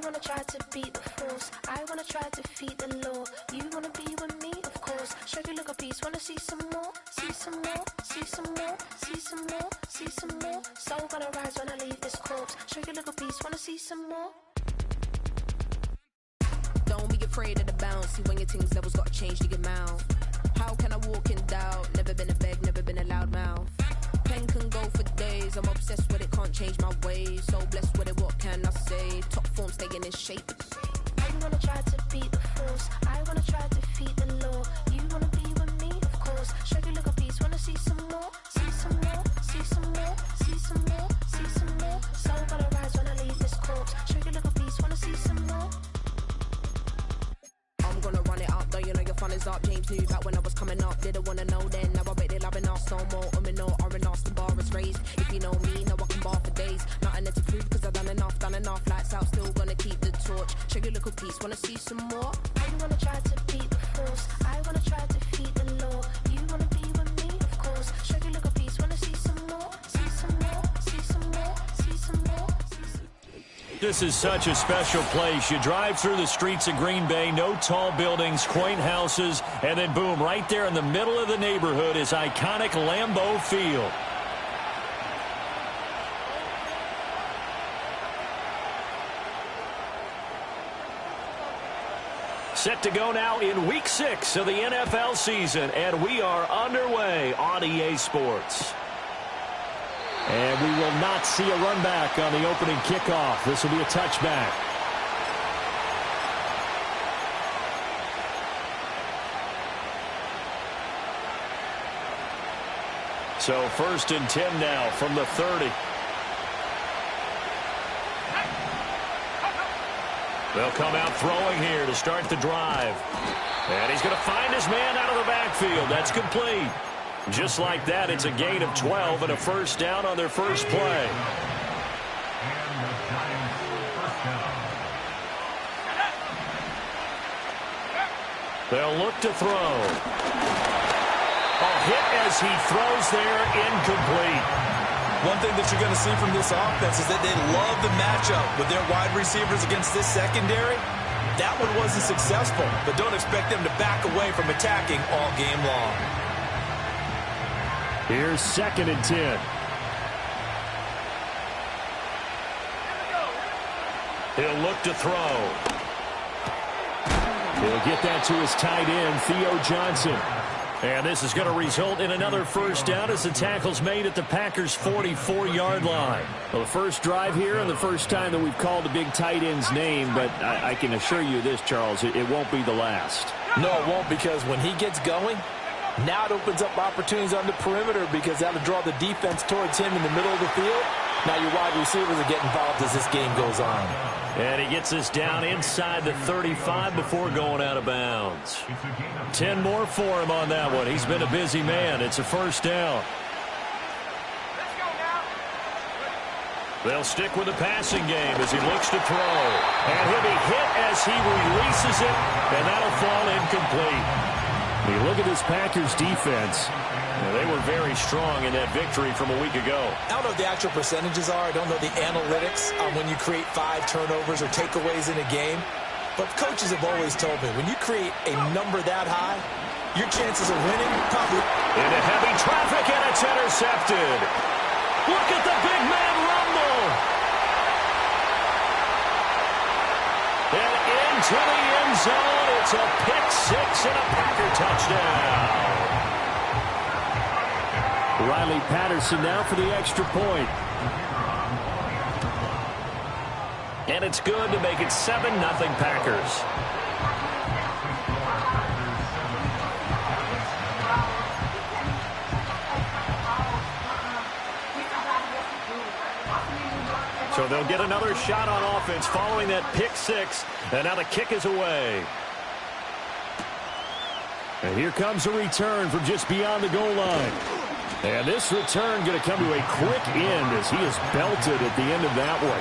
wanna try to beat the force. I wanna try to defeat the law. You wanna be with me, of course. Show you look a piece. Wanna see some more? See some more? See some more? See some more? See some more? Soul gonna rise when I leave this corpse. Show you look a piece. Wanna see some more? Don't be afraid of the bounce. See when your things levels gotta change to your mouth. How can I walk in doubt? Never been a beg, never been a loud mouth. Pen can go for days. I'm obsessed with it, can't change my ways. So blessed with it, what can I say? Top form staying in shape. I wanna try to beat the force. I wanna try to defeat the law. You wanna be with me, of course. Show you look a piece. Wanna see some more? See some more? See some more? See some more? See some more? Soul gonna rise when I leave this corpse. Show you look a piece. Wanna see some more? I'm gonna run it up, though you know your fun is up. James knew back when I was coming up, didn't wanna know then. Now I bet they're loving us no more. No R&R's, the bar is raised. If you know me, now I can bar for days. Nothing there to prove, cause I've done enough. Lights out, still gonna keep the torch. Show you a little piece, wanna see some more? I wanna try to beat the force. I wanna try to defeat the law. You wanna be with me, of course. Show you a little piece, wanna see some more? See some more? See some more? See some more? This is such a special place. You drive through the streets of Green Bay, no tall buildings, quaint houses, and then boom, right there in the middle of the neighborhood is iconic Lambeau Field. Set to go now in Week 6 of the NFL season, and we are underway on EA Sports. And we will not see a run back on the opening kickoff. This will be a touchback. So 1st and 10 now from the 30. They'll come out throwing here to start the drive. And he's going to find his man out of the backfield. That's complete. Just like that, it's a gain of 12 and a first down on their first play. They'll look to throw. A hit as he throws there, incomplete. One thing that you're going to see from this offense is that they love the matchup with their wide receivers against this secondary. That one wasn't successful, but don't expect them to back away from attacking all game long. Here's 2nd and 10. He'll look to throw. He'll get that to his tight end, Theo Johnson. And this is going to result in another first down as the tackle's made at the Packers' 44-yard line. Well, the first drive here and the first time that we've called a big tight end's name, but I can assure you this, Charles, it won't be the last. No, it won't, because when he gets going, now it opens up opportunities on the perimeter because that'll draw the defense towards him in the middle of the field. Now your wide receivers are getting involved as this game goes on. And he gets this down inside the 35 before going out of bounds. 10 more for him on that one. He's been a busy man. It's a first down. They'll stick with the passing game as he looks to throw. And he'll be hit as he releases it, and that'll fall incomplete. You look at this Packers defense. They were very strong in that victory from a week ago. I don't know what the actual percentages are. I don't know the analytics on when you create 5 turnovers or takeaways in a game. But coaches have always told me, when you create a number that high, your chances of winning probably... Into heavy traffic, and it's intercepted. Look at the big man rumble. And into the end zone. It's a pick 6 and a Packer touchdown. Riley Patterson now for the extra point. And it's good to make it 7-0 Packers. So they'll get another shot on offense following that pick 6. And now the kick is away. And here comes a return from just beyond the goal line. And this return going to come to a quick end as he is belted at the end of that one.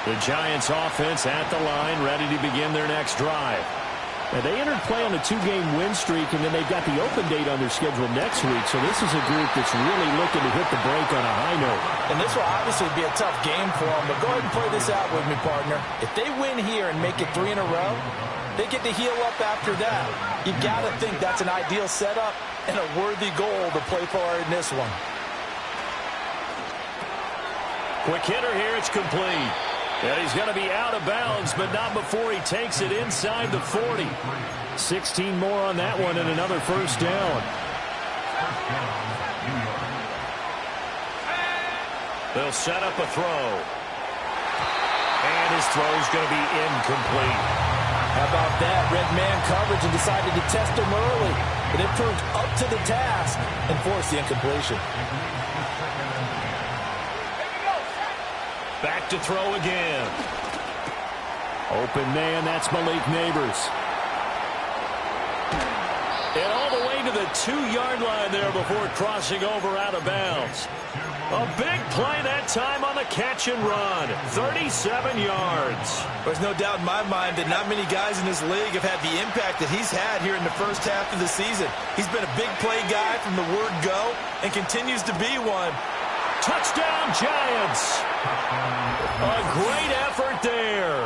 The Giants offense at the line, ready to begin their next drive. And they entered play on a 2-game win streak, and then they've got the open date on their schedule next week. So this is a group that's really looking to hit the break on a high note. And this will obviously be a tough game for them, but go ahead and play this out with me, partner. If they win here and make it 3 in a row, they get to heal up after that. You've got to think that's an ideal setup and a worthy goal to play for in this one. Quick hitter here, it's complete. And he's going to be out of bounds, but not before he takes it inside the 40. 16 more on that one and another first down. They'll set up a throw. And his throw's going to be incomplete. How about that? Red man coverage and decided to test him early. But it proved up to the task and forced the incompletion. Back to throw again. Open man, that's Malik Neighbors. And all the way to the 2-yard line there before crossing over out of bounds. A big play that time on the catch and run. 37 yards. There's no doubt in my mind that not many guys in this league have had the impact that he's had here in the first half of the season. He's been a big play guy from the word go and continues to be one. Touchdown, Giants. A great effort there.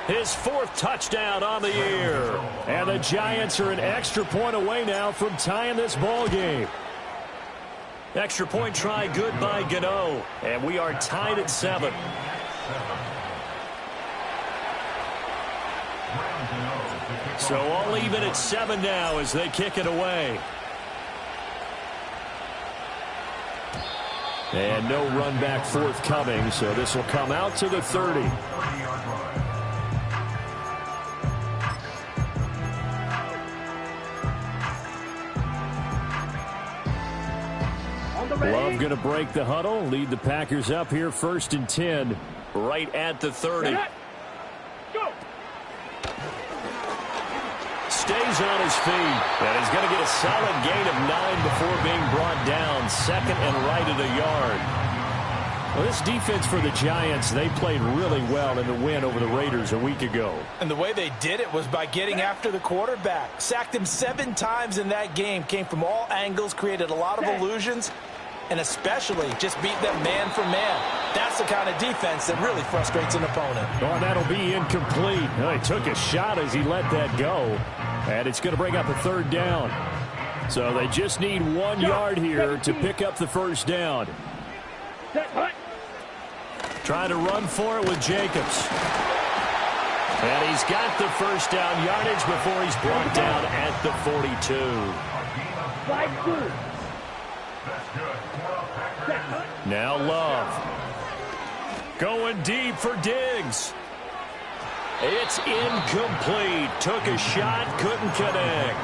His 4th touchdown on the year. And the Giants are an extra point away now from tying this ball game. Extra point try good by Gano. And we are tied at 7. So all even at 7 now as they kick it away. And no run back forthcoming, so this will come out to the 30. Love going to break the huddle, lead the Packers up here 1st and 10, right at the 30. Stays on his feet, and he's going to get a solid gain of 9 before being brought down. 2nd and right at a yard. Well, this defense for the Giants, they played really well in the win over the Raiders a week ago. And the way they did it was by getting after the quarterback. Sacked him 7 times in that game. Came from all angles, created a lot of illusions, and especially just beat them man for man. That's the kind of defense that really frustrates an opponent. Oh, that'll be incomplete. Oh, he took a shot as he let that go. And it's going to bring up a 3rd down. So they just need 1 yard here to pick up the first down. Trying to run for it with Jacobs. And he's got the first down yardage before he's brought down at the 42. Now Love. Going deep for Diggs. It's incomplete. Took a shot, couldn't connect.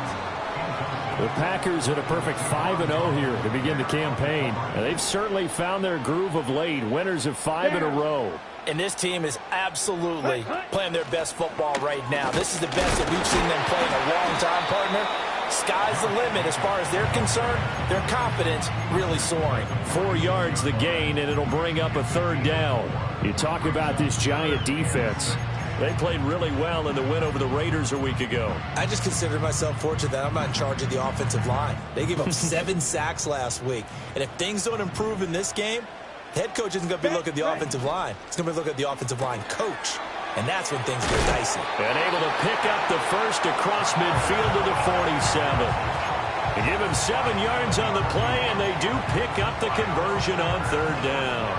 The Packers at a perfect 5-0 here to begin the campaign. And they've certainly found their groove of late. Winners of 5 in a row. And this team is absolutely playing their best football right now. This is the best that we've seen them play in a long time, partner. Sky's the limit as far as they're concerned. Their confidence really soaring. 4 yards the gain, and it'll bring up a 3rd down. You talk about this Giant defense. They played really well in the win over the Raiders a week ago. I just consider myself fortunate that I'm not in charge of the offensive line. They gave up 7 sacks last week. And if things don't improve in this game, the head coach isn't going to be looking at the offensive line. He's going to be looking at the offensive line coach. And that's when things get dicey. And able to pick up the first across midfield to the 47. They give him 7 yards on the play, and they do pick up the conversion on 3rd down.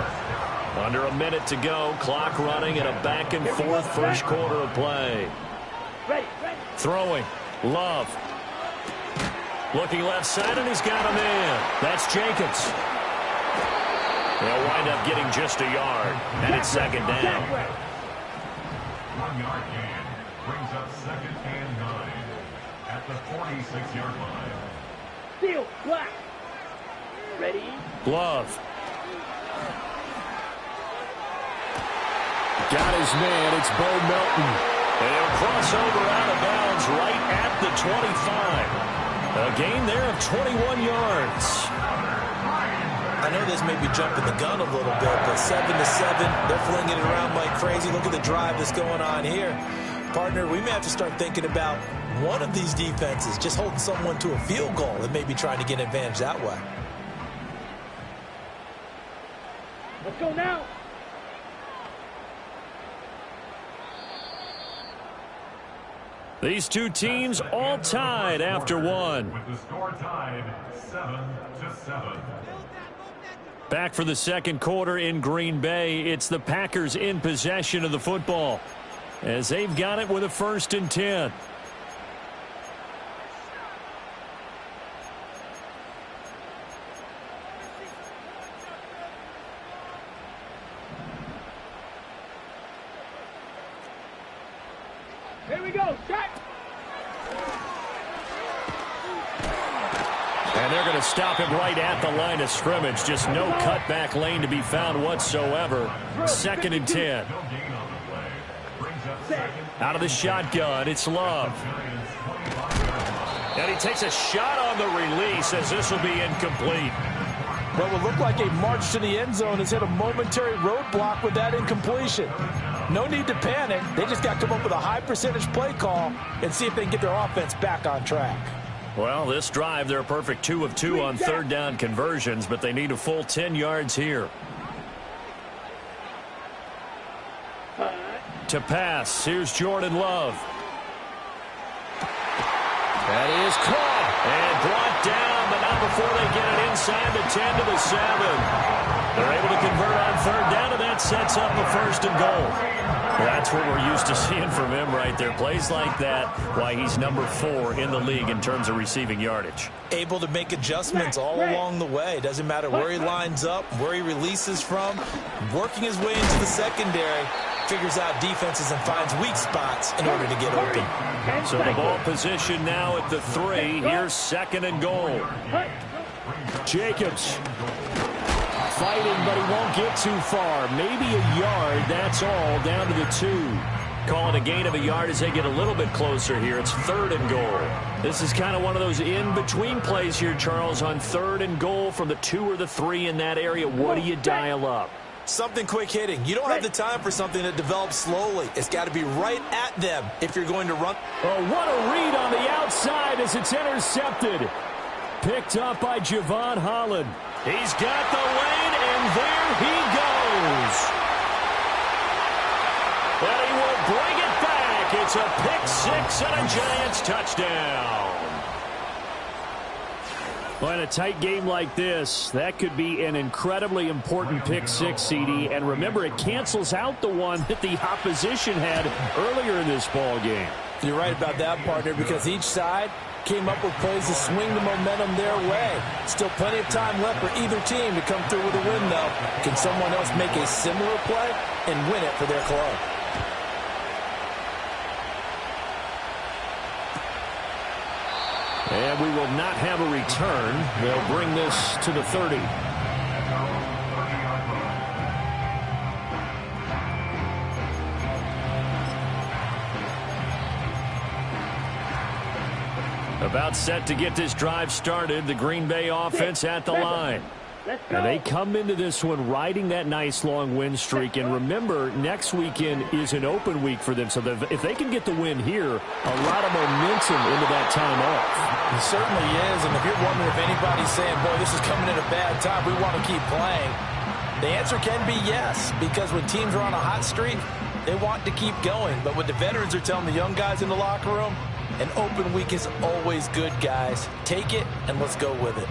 Under a minute to go, clock running, and a back-and-forth first quarter of play. Throwing, Love. Looking left side, and he's got a man. That's Jacobs. They'll wind up getting just a yard, and it's 2nd down. 1 yard gain brings up 2nd and 9 at the 46-yard line. Steal, black. Ready? Love. Got his man. It's Bo Melton. And he'll cross over out of bounds right at the 25. A gain there of 21 yards. I know this may be jumping the gun a little bit, but 7-7, they're flinging it around like crazy. Look at the drive that's going on here. Partner, we may have to start thinking about one of these defenses just holding someone to a field goal and maybe trying to get an advantage that way. Let's go now. These two teams all tied after one. With the score tied 7-7. Back for the second quarter in Green Bay. It's the Packers in possession of the football as they've got it with a 1st and 10. Here we go. Check. And they're going to stop him right at the line of scrimmage. Just no cutback lane to be found whatsoever. 2nd and 10. Out of the shotgun, it's Love. And he takes a shot on the release as this will be incomplete. What will look like a march to the end zone has hit a momentary roadblock with that incompletion. No need to panic. They just got to come up with a high percentage play call and see if they can get their offense back on track. Well, this drive, they're a perfect 2 of 2 on 3rd down conversions, but they need a full 10 yards here. To pass, here's Jordan Love. That is caught and brought down, but not before they get it inside the 10 to the 7. They're able to convert on 3rd down, and that sets up a 1st and goal. That's what we're used to seeing from him right there. Plays like that, why he's number 4 in the league in terms of receiving yardage. Able to make adjustments all along the way. Doesn't matter where he lines up, where he releases from. Working his way into the secondary, figures out defenses and finds weak spots in order to get open. So the ball position now at the 3. Here's 2nd and goal. Jacobs fighting, but he won't get too far. Maybe a yard, that's all, down to the 2. Call it a gain of a yard as they get a little bit closer here. It's 3rd and goal. This is kind of one of those in-between plays here, Charles, on 3rd and goal from the 2 or the 3 in that area. What do you dial up? Something quick hitting. You don't have the time for something that develops slowly. It's got to be right at them if you're going to run. Oh, what a read on the outside as it's intercepted. Picked up by Javon Holland. He's got the lane, and there he goes. And he will bring it back. It's a pick-6 and a Giants touchdown. Well, in a tight game like this, that could be an incredibly important pick-6, CD. And remember, it cancels out the one that the opposition had earlier in this ball game. You're right about that, partner, because each side came up with plays to swing the momentum their way. Still plenty of time left for either team to come through with a win, though. Can someone else make a similar play and win it for their club? And we will not have a return. They'll bring this to the 30. About set to get this drive started. The Green Bay offense at the line. And they come into this one riding that nice long win streak. And remember, next weekend is an open week for them. So if they can get the win here, a lot of momentum into that time off. It certainly is. And if you're wondering if anybody's saying, boy, this is coming at a bad time, we want to keep playing, the answer can be yes. Because when teams are on a hot streak, they want to keep going. But what the veterans are telling the young guys in the locker room, an open week is always good, guys. Take it and let's go with it.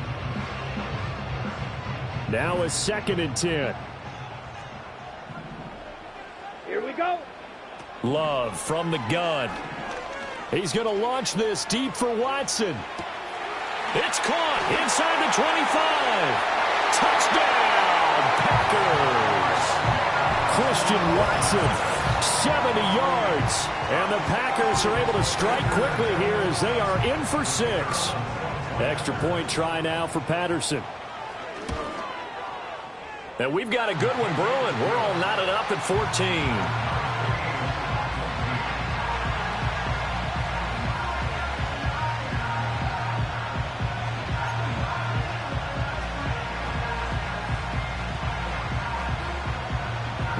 Now a 2nd and 10. Here we go. Love from the gun. He's going to launch this deep for Watson. It's caught inside the 25. Touchdown, Packers. Christian Watson, 70 yards. And the Packers are able to strike quickly here as they are in for 6. Extra point try now for Patterson. And we've got a good one brewing. We're all knotted up at 14.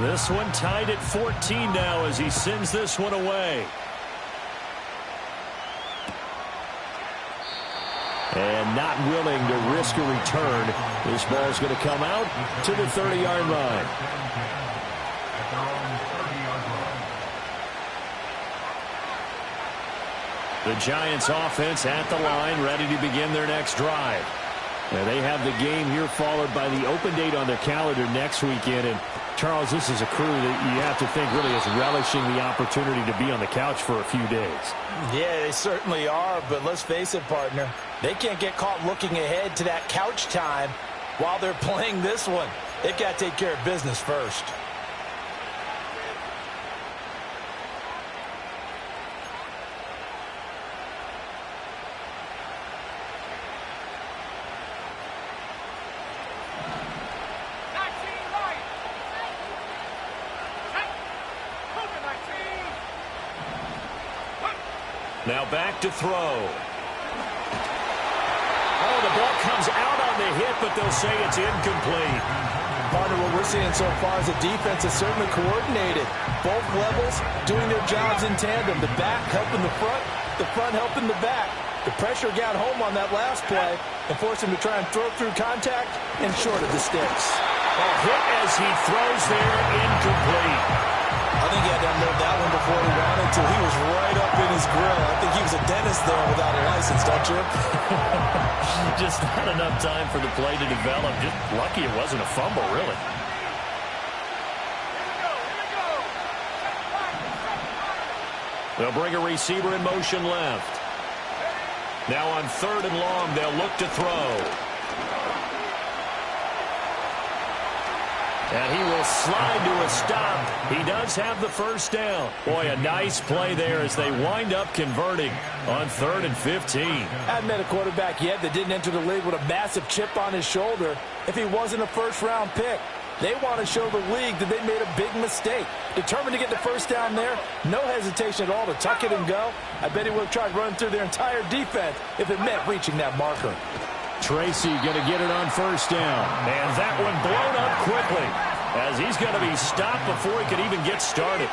This one tied at 14 now as he sends this one away. and not willing to risk a return. This ball's going to come out to the 30-yard line. The Giants offense at the line, ready to begin their next drive. Now they have the game here followed by the open date on their calendar next weekend. And Charles, this is a crew that you have to think really is relishing the opportunity to be on the couch for a few days. Yeah, they certainly are, but let's face it, partner. They can't get caught looking ahead to that couch time while they're playing this one. They've got to take care of business first. Now back to throw. Oh, the ball comes out on the hit, but they'll say it's incomplete. Partner, what we're seeing so far is the defense is certainly coordinated. Both levels doing their jobs in tandem. The back helping the front helping the back. The pressure got home on that last play and forced him to try and throw through contact and short of the sticks. A hit as he throws there, incomplete. I think he had to unload that one before he wanted to. He was right up in his grill. I think he was a dentist there without a license, don't you? Just not enough time for the play to develop. Just lucky it wasn't a fumble, really. They'll bring a receiver in motion left. Now on 3rd and long, they'll look to throw. And he will slide to a stop. He does have the first down. Boy, a nice play there as they wind up converting on 3rd and 15. I haven't met a quarterback yet that didn't enter the league with a massive chip on his shoulder if he wasn't a first-round pick. They want to show the league that they made a big mistake. Determined to get the first down there, no hesitation at all to tuck it and go. I bet he would have tried running through their entire defense if it meant reaching that marker. Tracy going to get it on first down. And that one blown up quickly as he's going to be stopped before he could even get started.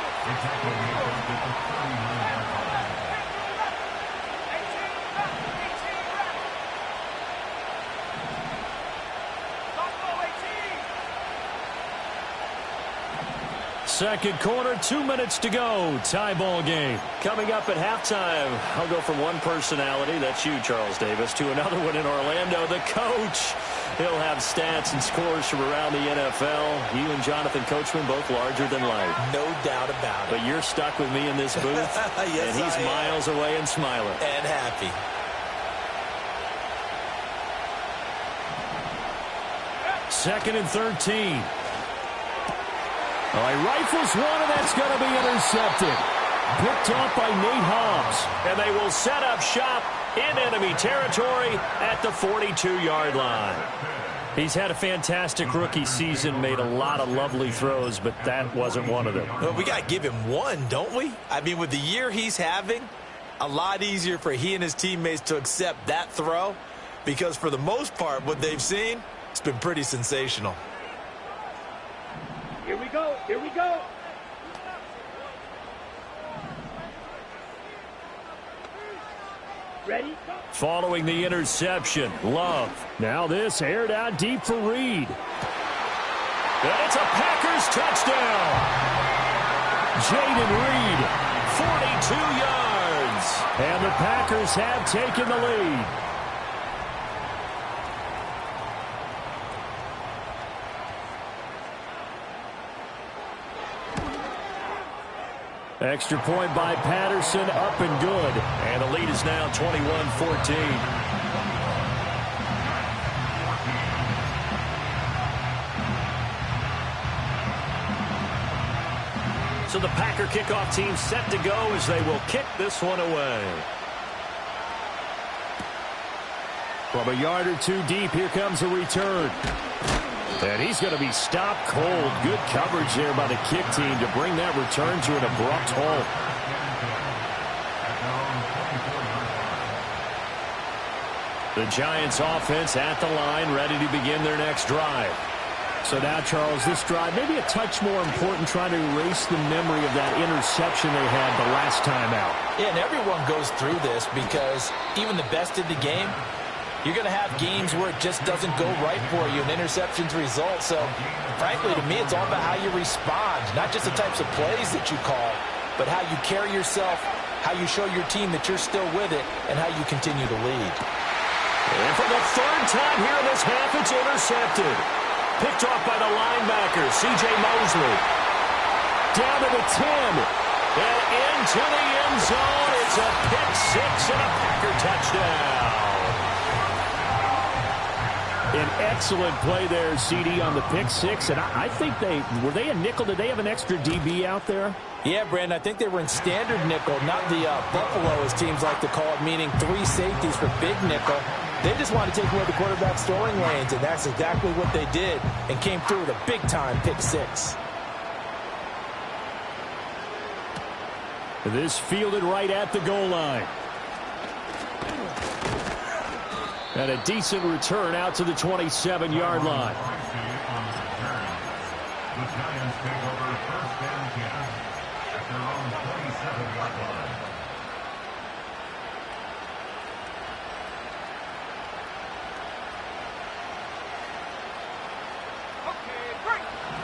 Second quarter, 2 minutes to go. Tie ball game. Coming up at halftime, I'll go from one personality, that's you, Charles Davis, to another one in Orlando, the coach. He'll have stats and scores from around the NFL. You and Jonathan Coachman, both larger than life. No doubt about it. But you're stuck with me in this booth, yes, and he's miles away and smiling. And happy. Second and 13. He rifles one, and that's going to be intercepted. Picked off by Nate Hobbs. And they will set up shop in enemy territory at the 42-yard line. He's had a fantastic rookie season, made a lot of lovely throws, but that wasn't one of them. Well, we got to give him one, don't we? I mean, with the year he's having, a lot easier for he and his teammates to accept that throw because for the most part, what they've seen, it's been pretty sensational. Here we go. Here we go. Ready? Following the interception, Love. Now this aired out deep for Reed. And it's a Packers touchdown. Jaden Reed, 42 yards. And the Packers have taken the lead. Extra point by Patterson, up and good. And the lead is now 21-14. So the Packer kickoff team set to go as they will kick this one away. From a yard or two deep, here comes a return. And he's going to be stopped cold. Good coverage there by the kick team to bring that return to an abrupt halt. The Giants offense at the line, ready to begin their next drive. So now, Charles, this drive maybe a touch more important, trying to erase the memory of that interception they had the last time out. Yeah, and everyone goes through this because even the best in the game, You're going to have games where it just doesn't go right for you, and interceptions result. So, frankly, to me, it's all about how you respond, not just the types of plays that you call, but how you carry yourself, how you show your team that you're still with it, and how you continue to lead. And for the third time here in this half, it's intercepted. Picked off by the linebacker, C.J. Mosley. Down to the 10. And into the end zone. It's a pick six and a Packer touchdown. An excellent play there, CD, on the pick six. And I think were they a nickel? Did they have an extra DB out there? Yeah, Brandon, I think they were in standard nickel, not the Buffalo, as teams like to call it, meaning 3 safeties for big nickel. They just want to take away the quarterback's throwing lanes, and that's exactly what they did, and came through with a big-time pick six. This fielded right at the goal line. And a decent return out to the 27-yard line. The Giants take over first and 10 at their own 27-yard line.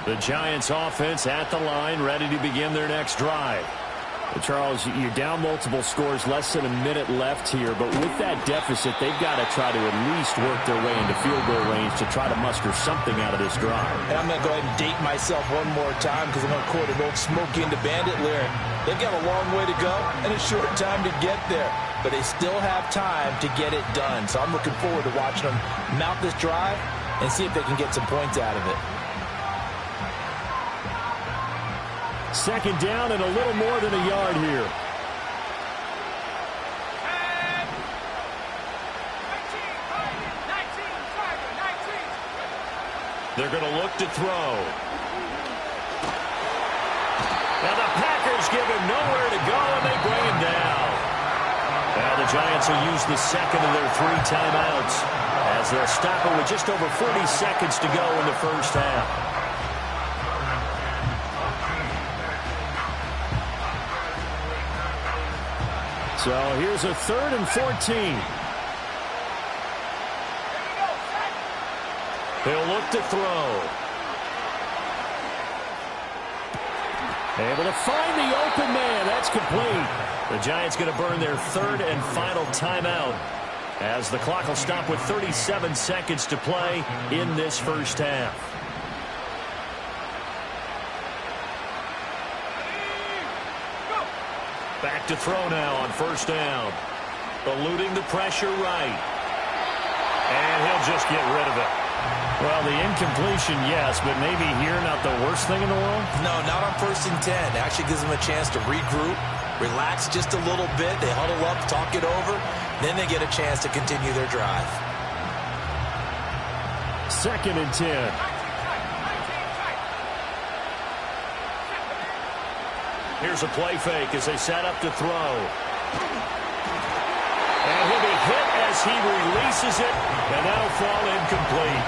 The Giants offense at the line, ready to begin their next drive. Charles, you're down multiple scores, less than a minute left here, but with that deficit, they've got to try to at least work their way into field goal range to try to muster something out of this drive. And I'm going to go ahead and date myself one more time because I'm going to quote an old Smokey and the Bandit lyric. They've got a long way to go and a short time to get there, but they still have time to get it done. So I'm looking forward to watching them mount this drive and see if they can get some points out of it. Second down and a little more than a yard here. They're going to look to throw. Now the Packers give him nowhere to go, and they bring him down. Now the Giants will use the second of their 3 timeouts as they'll stop it with just over 40 seconds to go in the first half. So here's a 3rd and 14. He'll look to throw. Able to find the open man. That's complete. The Giants going to burn their 3rd and final timeout as the clock will stop with 37 seconds to play in this first half. Back to throw now on first down. Eluding the pressure right. And he'll just get rid of it. Well, the incompletion, yes, but maybe here not the worst thing in the world? No, not on 1st and 10. It actually gives them a chance to regroup, relax just a little bit. They huddle up, talk it over. Then they get a chance to continue their drive. 2nd and 10. Here's a play fake as they set up to throw. And he'll be hit as he releases it, and that'll fall incomplete.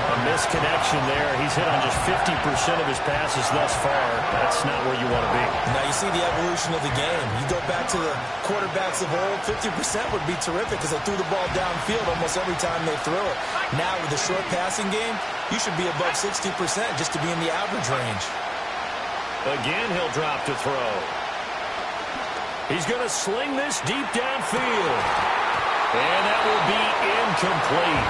A misconnection there. He's hit on just 50% of his passes thus far. That's not where you want to be. Now you see the evolution of the game. You go back to the quarterbacks of old, 50% would be terrific because they threw the ball downfield almost every time they threw it. Now with the short passing game, you should be above 60% just to be in the average range. Again, he'll drop to throw. He's going to sling this deep downfield. And that will be incomplete.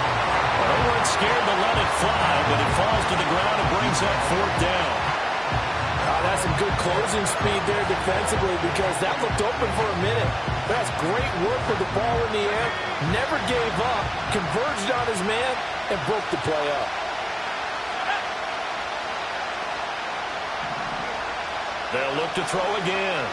They weren't scared to let it fly, but it falls to the ground and brings up 4th down. That's some good closing speed there defensively because that looked open for a minute. That's great work with the ball in the air. Never gave up, converged on his man, and broke the play up. They'll look to throw again.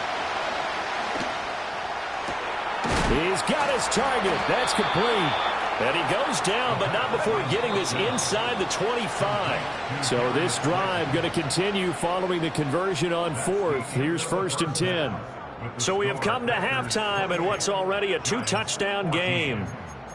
He's got his target. That's complete. And he goes down, but not before getting this inside the 25. So this drive going to continue following the conversion on 4th. Here's 1st and 10. So we have come to halftime in what's already a 2-touchdown game.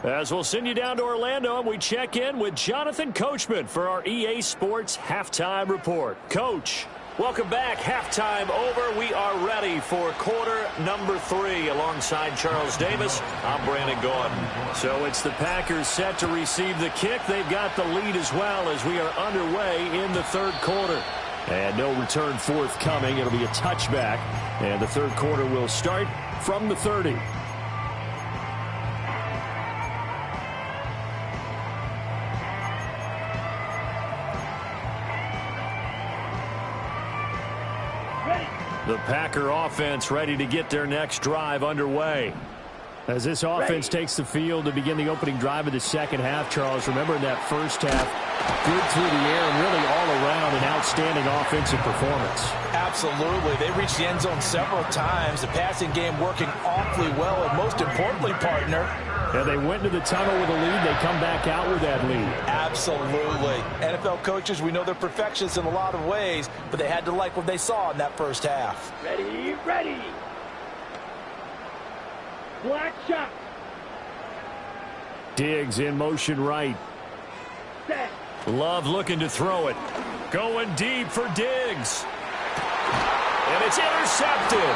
As we'll send you down to Orlando, and we check in with Jonathan Coachman for our EA Sports Halftime Report. Coach. Welcome back. Halftime over. We are ready for quarter number 3. Alongside Charles Davis, I'm Brandon Gordon. So it's the Packers set to receive the kick. They've got the lead as well as we are underway in the third quarter. And no return forthcoming. It'll be a touchback. And the third quarter will start from the 30. The Packer offense ready to get their next drive underway. As this offense takes the field to begin the opening drive of the second half, Charles, remember in that first half, good through the air and really all around an outstanding offensive performance. Absolutely. They reached the end zone several times. The passing game working awfully well, and most importantly, partner, yeah, they went into the tunnel with a lead. They come back out with that lead. Absolutely. NFL coaches, we know they're perfectionists in a lot of ways, but they had to like what they saw in that first half. Ready, ready. Black shot. Diggs in motion right. Set. Love looking to throw it. Going deep for Diggs. And it's intercepted.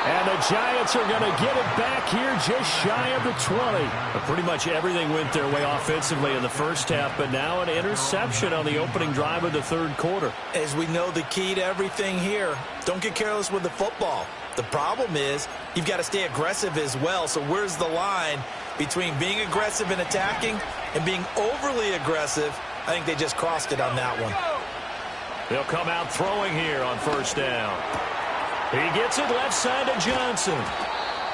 And the Giants are going to get it back here just shy of the 20. Pretty much everything went their way offensively in the first half, but now an interception on the opening drive of the third quarter. As we know, the key to everything here, don't get careless with the football. The problem is you've got to stay aggressive as well. So where's the line between being aggressive and attacking and being overly aggressive? I think they just crossed it on that one. They'll come out throwing here on first down. He gets it left side to Johnson.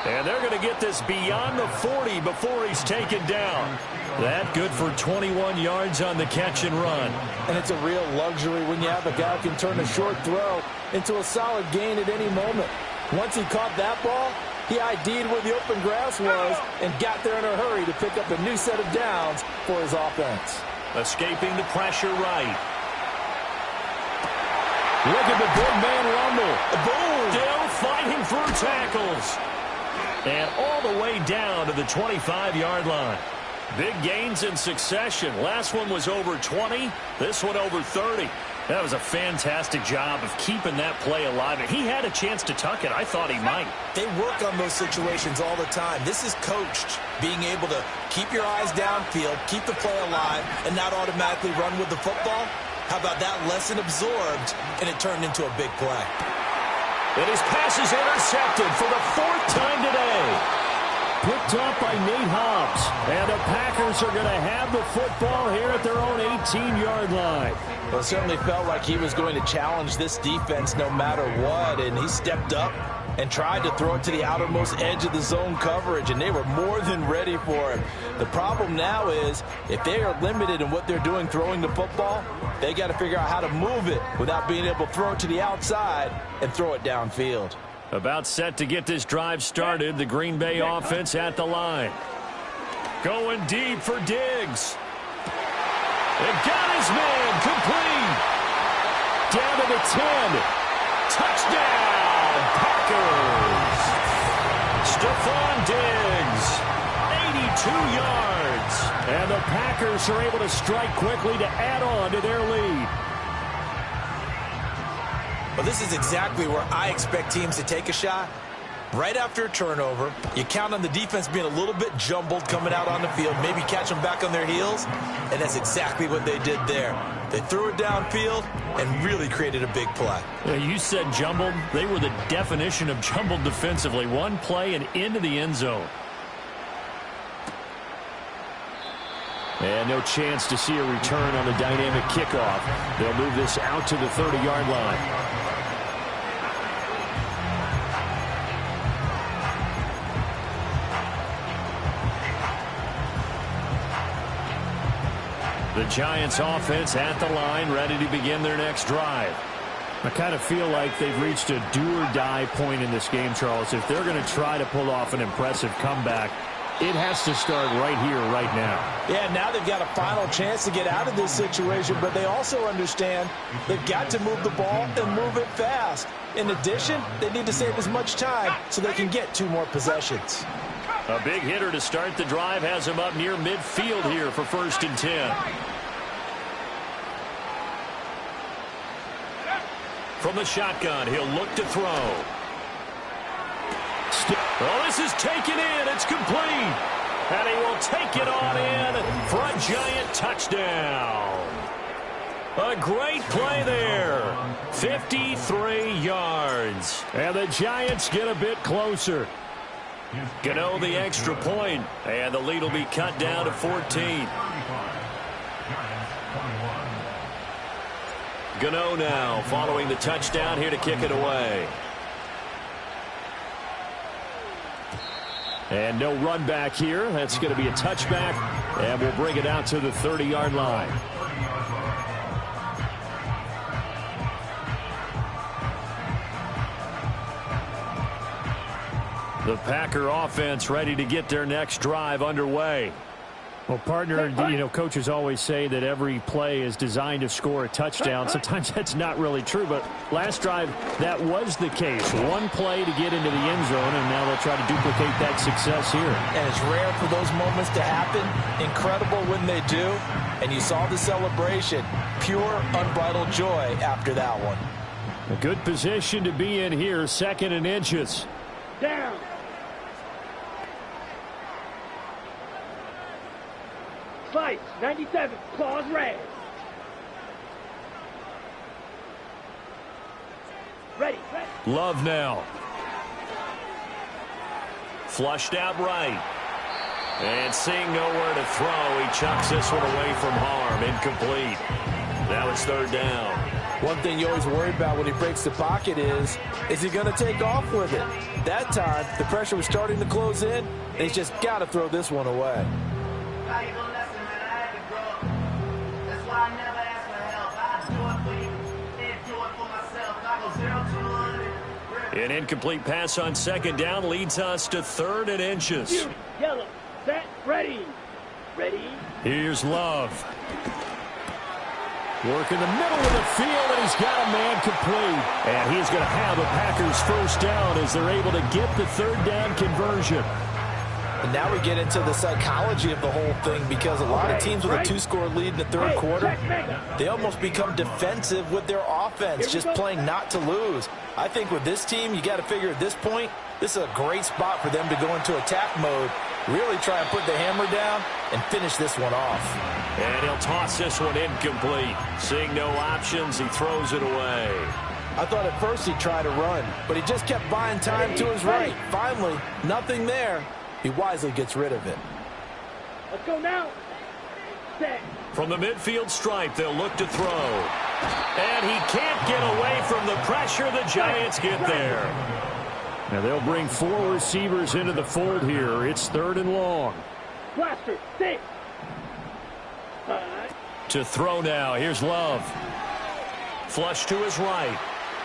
And they're going to get this beyond the 40 before he's taken down. That good for 21 yards on the catch and run. And it's a real luxury when you have a guy who can turn a short throw into a solid gain at any moment. Once he caught that ball, he ID'd where the open grass was and got there in a hurry to pick up a new set of downs for his offense. Escaping the pressure right. Look at the big man rumble. Boom! Still fighting through tackles. And all the way down to the 25-yard line. Big gains in succession. Last one was over 20. This one over 30. That was a fantastic job of keeping that play alive. And he had a chance to tuck it. I thought he might. They work on those situations all the time. This is coached. Being able to keep your eyes downfield, keep the play alive, and not automatically run with the football. How about that lesson absorbed, and it turned into a big play. And his pass is intercepted for the 4th time today. Picked up by Nate Hobbs. And the Packers are going to have the football here at their own 18-yard line. Well, it certainly felt like he was going to challenge this defense no matter what, and he stepped up and tried to throw it to the outermost edge of the zone coverage, and they were more than ready for him. The problem now is if they are limited in what they're doing throwing the football, they got to figure out how to move it without being able to throw it to the outside and throw it downfield. About set to get this drive started, the Green Bay offense at the line. Going deep for Diggs. And got his man complete. Down to the 10. Touchdown, Packers. Stephon Diggs, 82 yards. And the Packers are able to strike quickly to add on to their lead. Well, this is exactly where I expect teams to take a shot. Right after a turnover, you count on the defense being a little bit jumbled coming out on the field, maybe catch them back on their heels, and that's exactly what they did there. They threw it downfield and really created a big play. Yeah, you said jumbled. They were the definition of jumbled defensively. One play and into the end zone. And no chance to see a return on the dynamic kickoff. They'll move this out to the 30-yard line. The Giants offense at the line, ready to begin their next drive. I kind of feel like they've reached a do-or-die point in this game, Charles. If they're going to try to pull off an impressive comeback, it has to start right here, right now. Yeah, now they've got a final chance to get out of this situation, but they also understand they've got to move the ball and move it fast. In addition, they need to save as much time so they can get 2 more possessions. A big hitter to start the drive has him up near midfield here for 1st and 10. From the shotgun, he'll look to throw. Oh, this is taken in. It's complete. And he will take it on in for a giant touchdown. A great play there. 53 yards. And the Giants get a bit closer. Gano the extra point, and the lead will be cut down to 14. Gano now following the touchdown here to kick it away. And no run back here. That's going to be a touchback, and we'll bring it out to the 30-yard line. The Packer offense ready to get their next drive underway. Well, partner, you know, coaches always say that every play is designed to score a touchdown. Sometimes that's not really true, but last drive, that was the case. One play to get into the end zone, and now they'll try to duplicate that success here. And it's rare for those moments to happen. Incredible when they do. And you saw the celebration. Pure, unbridled joy after that one. A good position to be in here, 2nd and inches. Down. Slice, 97, claws red. Ready. Love now. Flushed out right. And seeing nowhere to throw, he chucks this one away from harm. Incomplete. Now it's 3rd down. One thing you always worry about when he breaks the pocket is he going to take off with it? That time, the pressure was starting to close in, and he's just got to throw this one away. An incomplete pass on 2nd down leads us to 3rd and inches. Yellow, set, ready. Ready. Here's Love. Work in the middle of the field, and he's got a man complete. And he's going to have the Packers 1st down as they're able to get the 3rd down conversion. And now we get into the psychology of the whole thing, because a lot of teams with a 2-score lead in the 3rd quarter, they almost become defensive with their offense, just playing not to lose. I think with this team, you got to figure at this point, this is a great spot for them to go into attack mode, really try and put the hammer down and finish this one off. And he'll toss this one incomplete. Seeing no options, he throws it away. I thought at first he'd try to run, but he just kept buying time to his right. Finally, nothing there. He wisely gets rid of it. Let's go now. Set. From the midfield stripe, they'll look to throw. And he can't get away from the pressure. The Giants get there. Now they'll bring 4 receivers into the fold here. It's 3rd and long. Blaster, 6. To throw now. Here's Love. Flush to his right.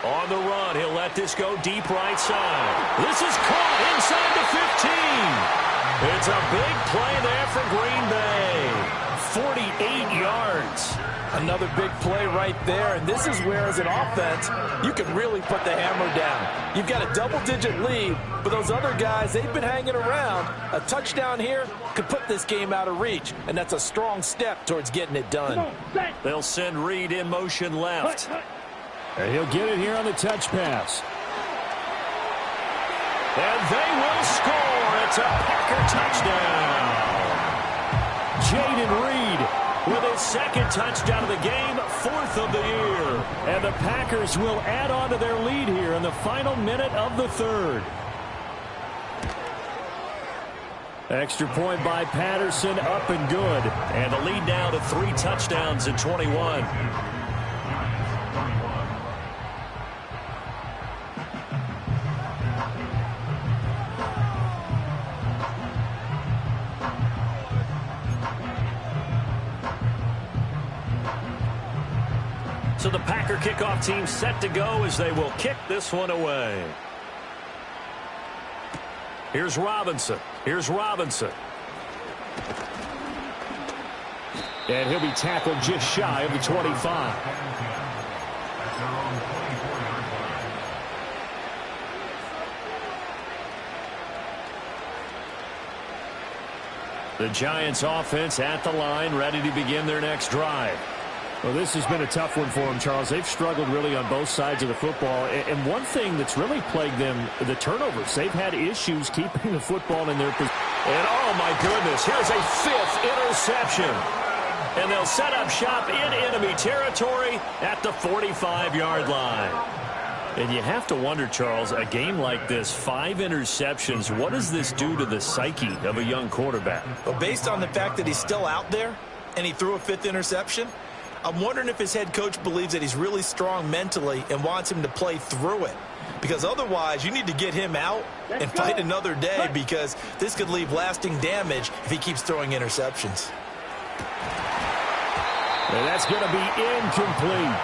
On the run, he'll let this go deep right side. This is caught inside the 15. It's a big play there for Green Bay. 48 yards. Another big play right there, and this is where, as an offense, you can really put the hammer down. You've got a double-digit lead, but those other guys, they've been hanging around. A touchdown here could put this game out of reach, and that's a strong step towards getting it done. They'll send Reed in motion left. And he'll get it here on the touch pass. And they will score. It's a Packer touchdown. Jaden Reed with his 2nd touchdown of the game, 4th of the year. And the Packers will add on to their lead here in the final minute of the 3rd. Extra point by Patterson, up and good. And the lead now to 3 touchdowns at 21. So the Packer kickoff team set to go as they will kick this one away. Here's Robinson. And he'll be tackled just shy of the 25. The Giants offense at the line, ready to begin their next drive. Well, this has been a tough one for them, Charles. They've struggled really on both sides of the football. And one thing that's really plagued them, the turnovers. They've had issues keeping the football in their position. And, oh, my goodness, here's a 5th interception. And they'll set up shop in enemy territory at the 45-yard line. And you have to wonder, Charles, a game like this, 5 interceptions, what does this do to the psyche of a young quarterback? Well, based on the fact that he's still out there and he threw a 5th interception, I'm wondering if his head coach believes that he's really strong mentally and wants him to play through it. Because otherwise, you need to get him out and fight another day, because this could leave lasting damage if he keeps throwing interceptions. And that's going to be incomplete.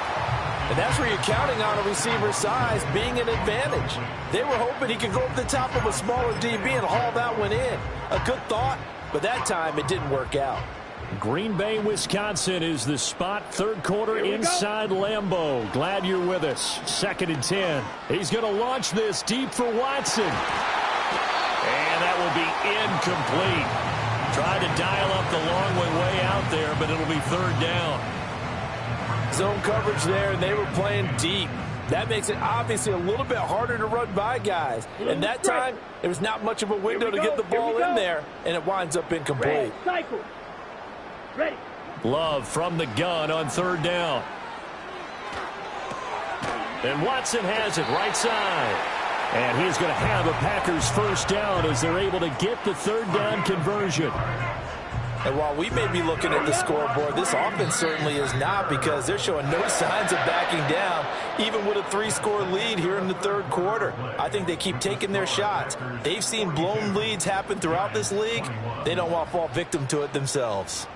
And that's where you're counting on a receiver's size being an advantage. They were hoping he could go up the top of a smaller DB and haul that one in. A good thought, but that time it didn't work out. Green Bay, Wisconsin is the spot. 3rd quarter inside Lambeau. Glad you're with us. 2nd and 10. He's going to launch this deep for Watson. And that will be incomplete. Tried to dial up the long way out there, but it'll be 3rd down. Zone coverage there, and they were playing deep. That makes it obviously a little bit harder to run by guys. And that time, there was not much of a window to get the ball in there, and it winds up incomplete. Cycle. Ready. Love from the gun on 3rd down. And Watson has it right side. And he's going to have a Packers 1st down as they're able to get the 3rd down conversion. And while we may be looking at the scoreboard, this offense certainly is not, because they're showing no signs of backing down, even with a 3-score lead here in the 3rd quarter. I think they keep taking their shots. They've seen blown leads happen throughout this league. They don't want to fall victim to it themselves.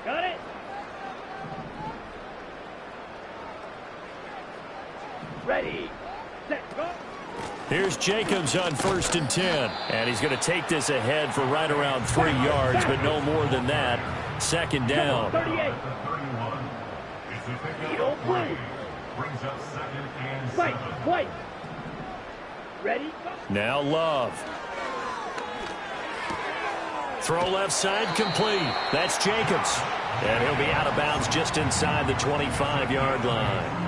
Got it. Ready. Set. Go. Here's Jacobs on 1st and 10. And he's going to take this ahead for right around 3 yards, but no more than that. 2nd down. 38. Eagle blue. Brings up 2nd and 7. Fight. White. Ready. Now Love. Throw left side complete. That's Jacobs. And he'll be out of bounds just inside the 25-yard line.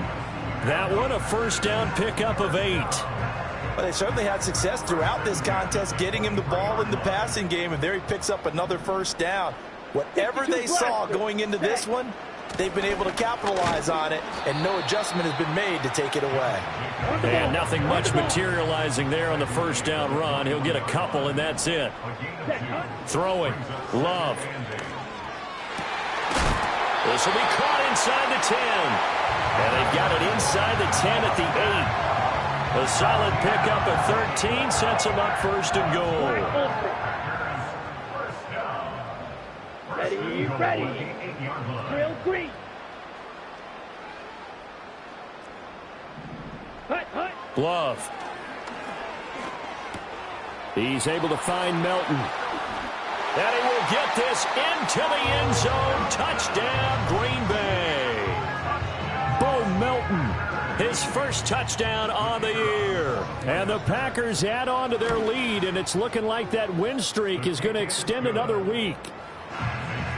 That one, a 1st down pickup of 8. Well, they certainly had success throughout this contest getting him the ball in the passing game, and there he picks up another 1st down. Whatever they saw going into this one, they've been able to capitalize on it, and no adjustment has been made to take it away. And nothing much materializing there on the 1st down run. He'll get a couple, and that's it. Throwing. Love. This will be caught inside the 10. And they've got it inside the 10 at the 8. A solid pickup at 13 sets them up 1st and goal. Ready. Ready. Drill 3. Hut, hut. Love. He's able to find Melton. And he will get this into the end zone. Touchdown, Green Bay. Bo Melton, his 1st touchdown on the year. And the Packers add on to their lead, and it's looking like that win streak is going to extend another week.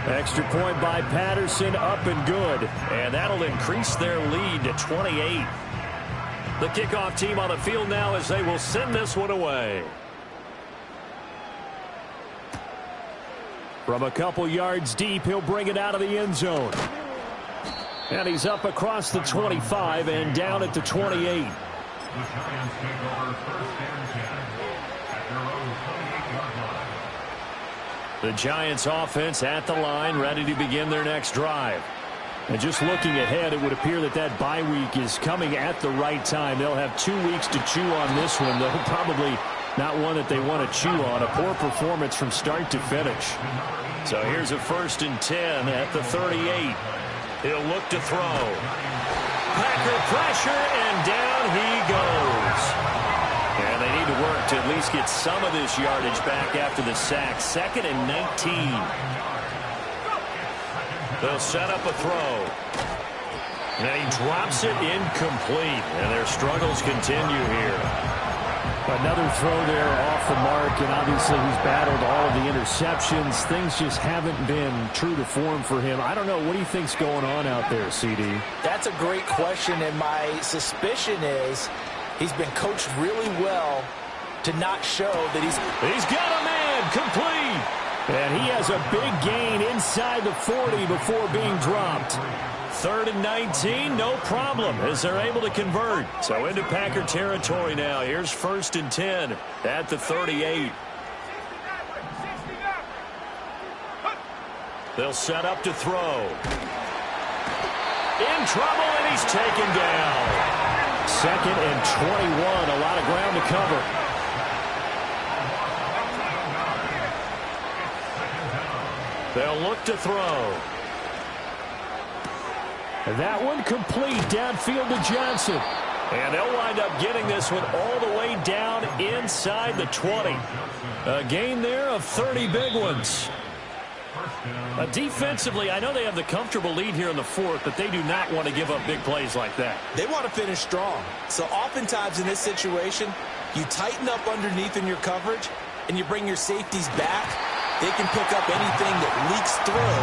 Extra point by Patterson, up and good. And that'll increase their lead to 28. The kickoff team on the field now as they will send this one away. From a couple yards deep, he'll bring it out of the end zone. And he's up across the 25 and down at the 28. The Giants take over 1st and 10 at their own 28-yard line. The Giants offense at the line, ready to begin their next drive. And just looking ahead, it would appear that that bye week is coming at the right time. They'll have 2 weeks to chew on this one, though probably not one that they want to chew on. A poor performance from start to finish. So here's a 1st and 10 at the 38. He'll look to throw. Packer pressure, and down he goes. And they need to work to at least get some of this yardage back after the sack. 2nd and 19. They'll set up a throw. And he drops it incomplete. And their struggles continue here. Another throw there off the mark, and obviously he's battled all of the interceptions. Things just haven't been true to form for him. I don't know. What do you think's going on out there, CD? That's a great question, and my suspicion is he's been coached really well to not show that He's got a man, complete. And he has a big gain inside the 40 before being dropped. 3rd and 19, no problem, as they're able to convert. So into Packer territory now. Here's 1st and 10 at the 38. They'll set up to throw. In trouble, and he's taken down. 2nd and 21, a lot of ground to cover. They'll look to throw. That one complete downfield to Johnson. And they'll wind up getting this one all the way down inside the 20. A gain there of 30 big ones. Defensively, I know they have the comfortable lead here in the 4th, but they do not want to give up big plays like that. They want to finish strong. So oftentimes in this situation, you tighten up underneath in your coverage, and you bring your safeties back. They can pick up anything that leaks through.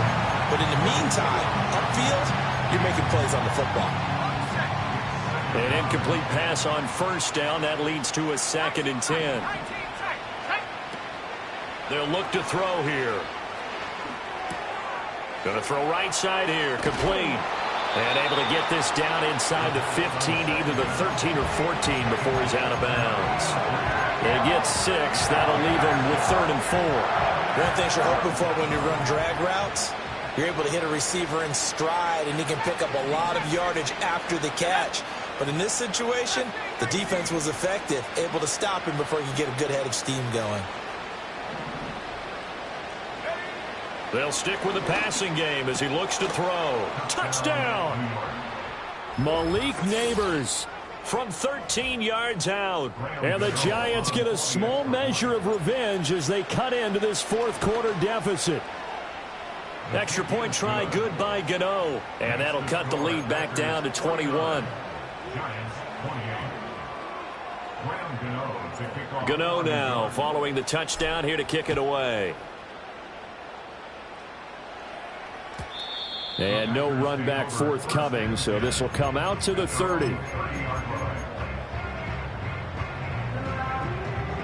But in the meantime, upfield, you're making plays on the football. An incomplete pass on 1st down. That leads to a 2nd and 10. They'll look to throw here. Going to throw right side here. Complete. And able to get this down inside the 15, either the 13 or 14 before he's out of bounds. They get 6. That'll leave him with 3rd and 4. One thing you're hoping for when you run drag routes, you're able to hit a receiver in stride, and he can pick up a lot of yardage after the catch. But in this situation, the defense was effective, able to stop him before he could get a good head of steam going. They'll stick with the passing game as he looks to throw. Touchdown! Malik Neighbors from 13 yards out. And the Giants get a small measure of revenge as they cut into this 4th quarter deficit. Extra point try good by Gano. And that'll cut the lead back down to 21. Gano now following the touchdown here to kick it away. And no run back forthcoming, so this will come out to the 30.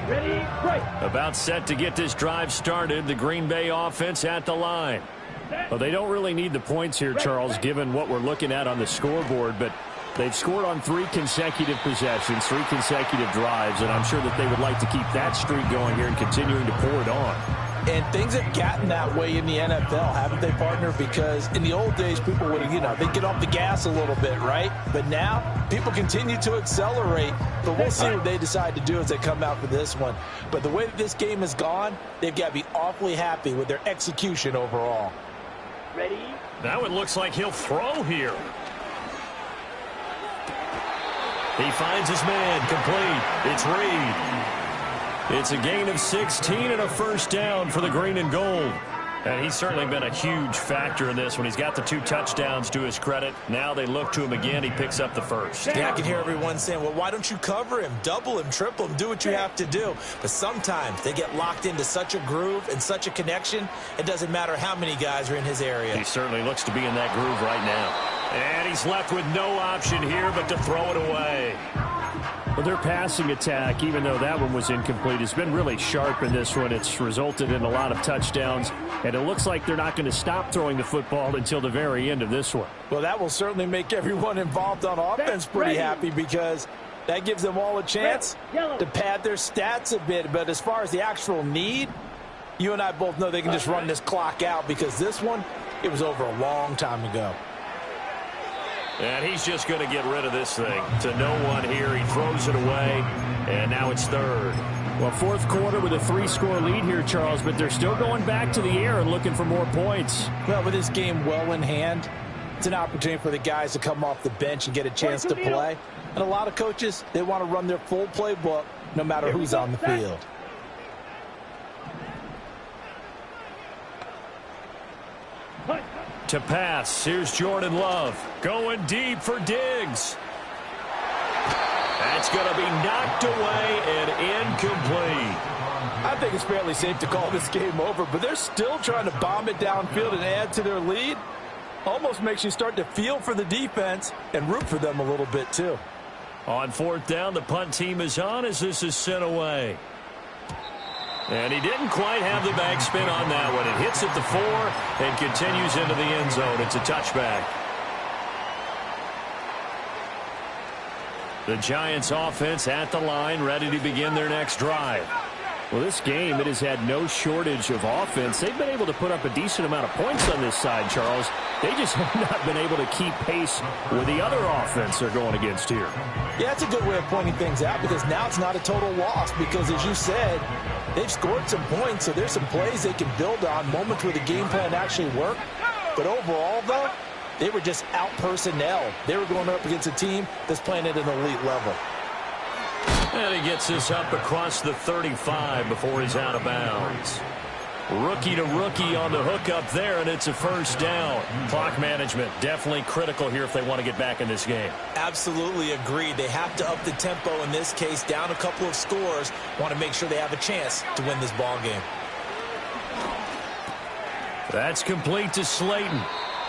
Ready, break. About set to get this drive started. The Green Bay offense at the line. Well, they don't really need the points here, Charles, given what we're looking at on the scoreboard, but they've scored on 3 consecutive possessions, 3 consecutive drives, and I'm sure that they would like to keep that streak going here and continuing to pour it on. And things have gotten that way in the NFL, haven't they, partner? Because in the old days, people would, they'd get off the gas a little bit, right? But now, people continue to accelerate. But we'll see what they decide to do as they come out for this one. But the way that this game has gone, they've got to be awfully happy with their execution overall. Ready? Now it looks like he'll throw here. He finds his man, complete. It's Reed. It's a gain of 16 and a 1st down for the green and gold. And he's certainly been a huge factor in this one. He's got the 2 touchdowns to his credit. Now they look to him again. He picks up the 1st. Yeah, I can hear everyone saying, well, why don't you cover him, double him, triple him, do what you have to do. But sometimes they get locked into such a groove and such a connection, it doesn't matter how many guys are in his area. He certainly looks to be in that groove right now. And he's left with no option here but to throw it away. Well, their passing attack, even though that one was incomplete, has been really sharp in this one. It's resulted in a lot of touchdowns, and it looks like they're not going to stop throwing the football until the very end of this one. Well, that will certainly make everyone involved on offense pretty happy because that gives them all a chance to pad their stats a bit. But as far as the actual need, you and I both know they can just run this clock out because this one, it was over a long time ago. And he's just going to get rid of this thing to no one here. He throws it away, and now it's 3rd. Well, 4th quarter with a 3-score lead here, Charles, but they're still going back to the air and looking for more points. Well, with this game well in hand, it's an opportunity for the guys to come off the bench and get a chance to play. And a lot of coaches, they want to run their full playbook no matter who's on the field. To pass, here's Jordan Love. Going deep for Diggs. That's going to be knocked away and incomplete. I think it's fairly safe to call this game over, but they're still trying to bomb it downfield and add to their lead. Almost makes you start to feel for the defense and root for them a little bit too. On fourth down, the punt team is on as this is sent away. And he didn't quite have the backspin on that one. It hits at the 4 and continues into the end zone. It's a touchback. The Giants offense at the line, ready to begin their next drive. Well, this game, it has had no shortage of offense. They've been able to put up a decent amount of points on this side, Charles. They just have not been able to keep pace with the other offense they're going against here. Yeah, that's a good way of pointing things out because now it's not a total loss because, as you said, they've scored some points, so there's some plays they can build on, moments where the game plan actually worked. But overall, though, they were just out-personnel. They were going up against a team that's playing at an elite level. And he gets this up across the 35 before he's out of bounds. Rookie to rookie on the hook up there, and it's a first down. Clock management definitely critical here if they want to get back in this game. Absolutely agreed. They have to up the tempo in this case, down a couple of scores. Want to make sure they have a chance to win this ball game. That's complete to Slayton.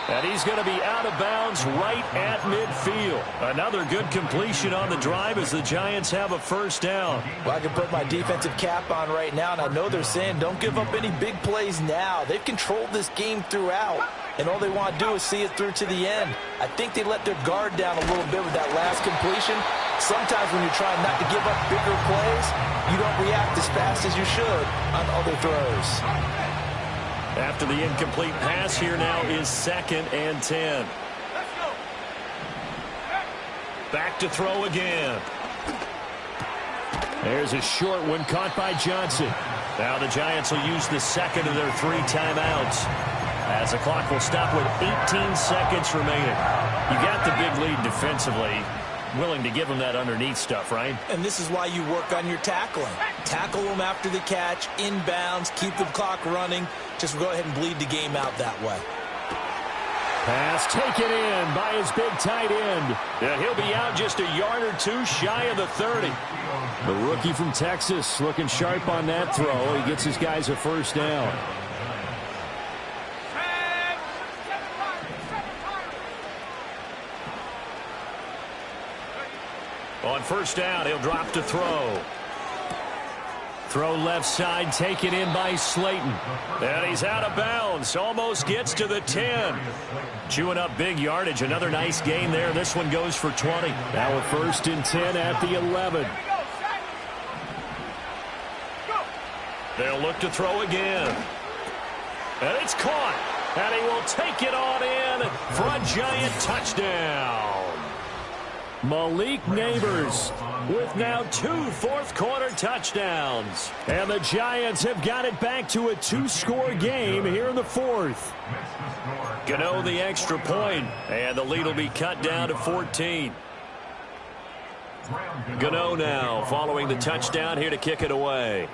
And he's going to be out of bounds right at midfield. Another good completion on the drive as the Giants have a first down. Well, I can put my defensive cap on right now, and I know they're saying don't give up any big plays now. They've controlled this game throughout, and all they want to do is see it through to the end. I think they let their guard down a little bit with that last completion. Sometimes when you're trying not to give up bigger plays, you don't react as fast as you should on other throws. After the incomplete pass, here now is 2nd and 10. Back to throw again. There's a short one caught by Johnson. Now the Giants will use the second of their 3 timeouts as the clock will stop with 18 seconds remaining. You got the big lead defensively. Willing to give them that underneath stuff, right? And this is why you work on your tackling. Tackle them after the catch, inbounds, keep the clock running. Just go ahead and bleed the game out that way. Pass taken in by his big tight end. And he'll be out just a yard or 2 shy of the 30. The rookie from Texas looking sharp on that throw. He gets his guys a first down. On first down, he'll drop to throw. Throw left side, taken in by Slayton. And he's out of bounds. Almost gets to the 10. Chewing up big yardage. Another nice gain there. This one goes for 20. Now a 1st and 10 at the 11. They'll look to throw again. And it's caught. And he will take it on in for a Giant touchdown. Malik Neighbors with now 2 fourth-quarter touchdowns. And the Giants have got it back to a 2-score game here in the 4th. Gano the extra point, and the lead will be cut down to 14. Gano now following the touchdown here to kick it away.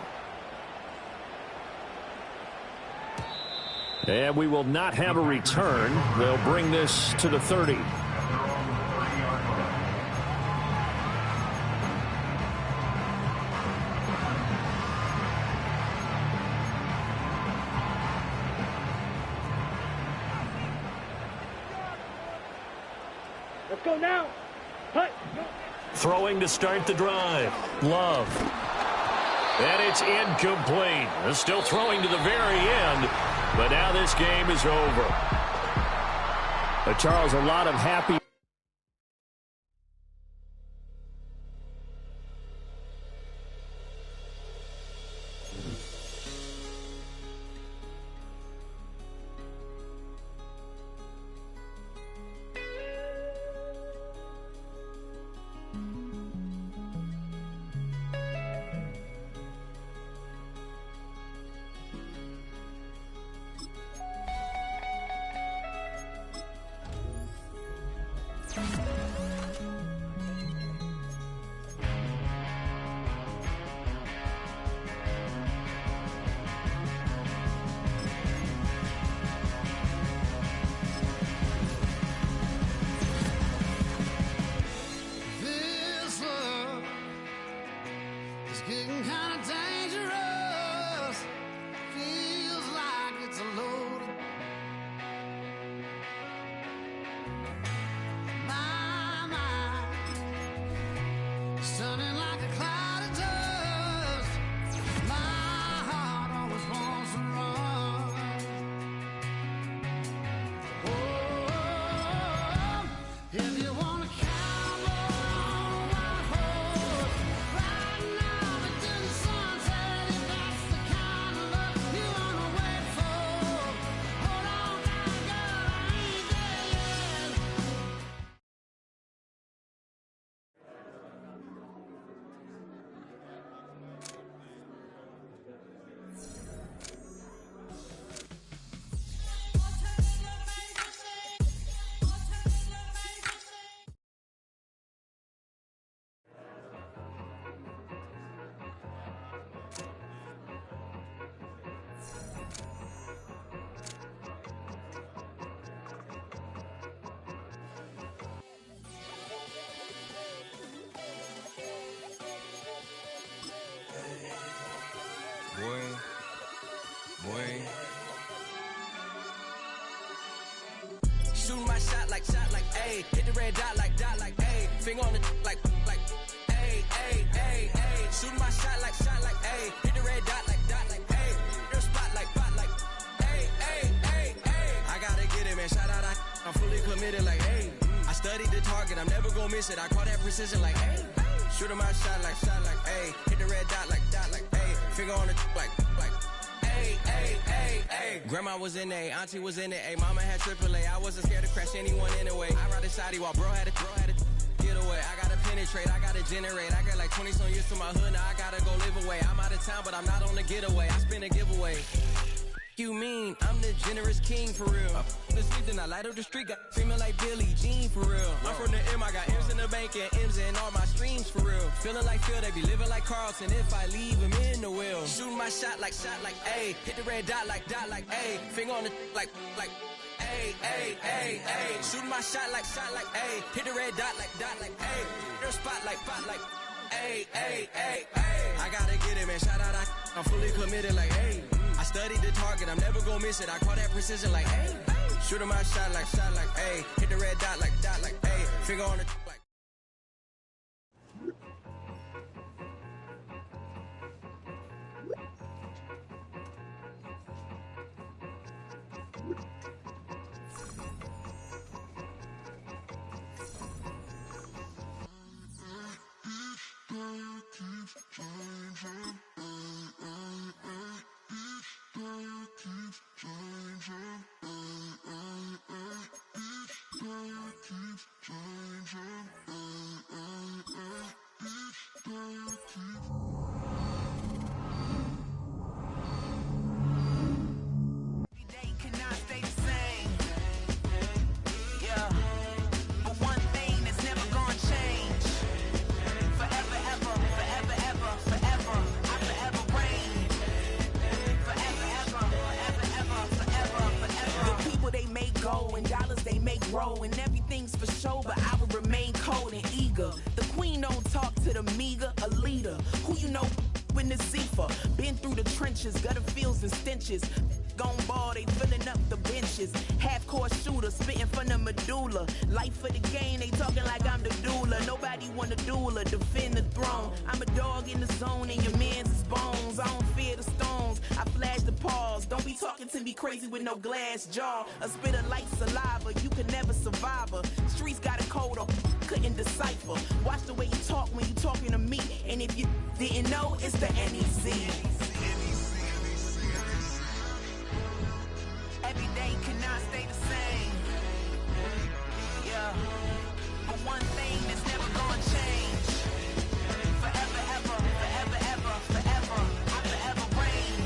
And we will not have a return. They'll bring this to the 30. Let's go now. Hut. Throwing to start the drive. Love. And it's incomplete. They're still throwing to the very end, but now this game is over. Charles, a lot of happy. Shooting my shot like, ayy. Hit the red dot like, ayy. Finger on the like, ayy, ayy, ayy, ayy. Shooting my shot like, ayy. Hit the red dot like, ayy. Their spot like, ayy, ayy, ayy, ayy. I gotta get it, man. Shout out, I'm fully committed like, hey. I studied the target, I'm never gonna miss it. I call that precision like, hey. Shooting my shot like, ayy. Hit the red dot like, ayy. Finger on the like, ayy, ayy, ayy, ayy. Grandma was in A, auntie was in it, ayy. Mama had AAA, I wasn't scared to crash anyone anyway. I ride a shotty while bro had a get away. I gotta penetrate, I gotta generate. I got like 20 some years to my hood, now I gotta go live away. I'm out of town, but I'm not on the getaway. I spin a giveaway. You mean I'm the generous king for real? The sleep, then I light up the street, got screaming like Billie Jean for real. I'm from the M, I got M's in the bank and M's in all my streams for real. Feeling like Phil, they be living like Carlson if I leave him in the wheel. Shooting my shot like, ayy. Hit the red dot like, ayy. Finger on the like, ayy, ayy, ayy, ayy. Shooting my shot like, ayy. Hit the red dot like, ayy. Their spot like, ayy, ayy, ayy, ayy. I gotta get it, man. Shout out, I'm fully committed like, hey. I studied the target, I'm never gonna miss it. I call that precision like, hey. Shooting my shot like, hey. Hit the red dot like, hey. Finger on the like. And everything's for show, but I will remain cold and eager. The queen don't talk to the meager, a leader. Who you know in the Zephyr? Been through the trenches, gutter fields and stenches. Gone ball, they filling up the benches. Half-court shooter, spitting from the medulla. Life for the game, they talking like I'm the doula. Nobody wanna duel or defend the throne. I'm a dog in the zone and your man's is bones. I don't fear the stones, I flash the paws. Don't be talking to me crazy with no glass jaw. A spit of light saliva, you can never survive her. Streets got a code up, couldn't decipher. Watch the way you talk when you talking to me. And if you didn't know, it's the NEC. Every day cannot stay the same. Yeah. But one thing that's never gonna change. Forever, ever, forever, ever, forever. I forever reign.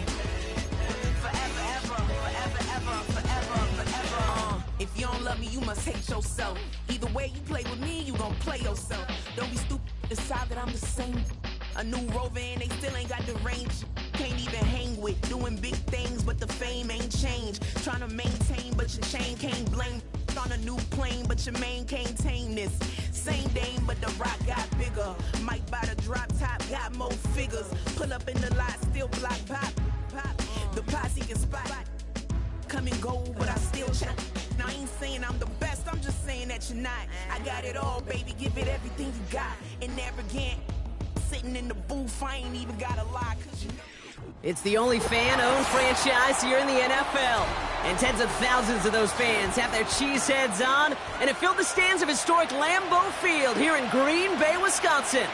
Forever, ever, forever, ever, forever, forever. If you don't love me, you must hate yourself. Either way you play with me, you gon' play yourself. Don't be stupid, decide that I'm the same. A new Rover and they still ain't got the range. Can't even hang with, doing big things, but the fame ain't changed. Trying to maintain, but your chain can't blame. On a new plane, but your main can't tame this. Same dame, but the rock got bigger. Might buy the drop top, got more figures. Pull up in the lot, still block pop. The posse can spot. Come and go, but I still check. Now I ain't saying I'm the best, I'm just saying that you're not. I got it all, baby, give it everything you got. And arrogant, sitting in the booth, I ain't even gotta lie, cause you know. It's the only fan-owned franchise here in the NFL. And tens of thousands of those fans have their cheese heads on, and it filled the stands of historic Lambeau Field here in Green Bay, Wisconsin.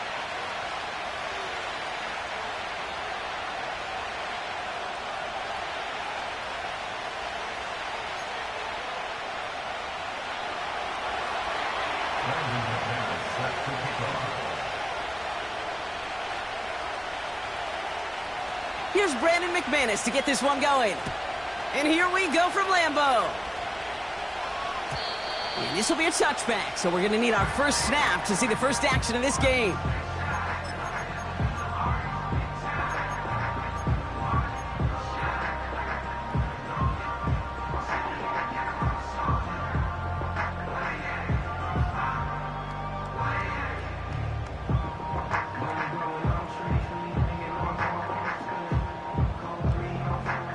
Here's Brandon McManus to get this one going. And here we go from Lambeau. And this will be a touchback, so we're going to need our first snap to see the first action of this game.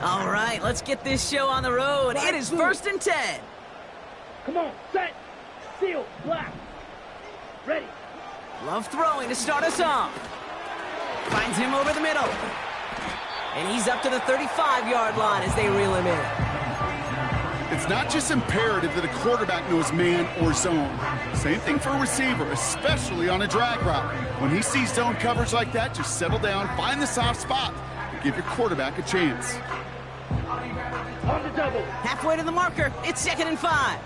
All right, let's get this show on the road. It is 1st and 10. Come on, set, seal, black. Ready. Love throwing to start us off. Finds him over the middle. And he's up to the 35-yard line as they reel him in. It's not just imperative that a quarterback knows man or zone. Same thing for a receiver, especially on a drag route. When he sees zone coverage like that, just settle down, find the soft spot, and give your quarterback a chance. On the double. Halfway to the marker. It's 2nd and 5.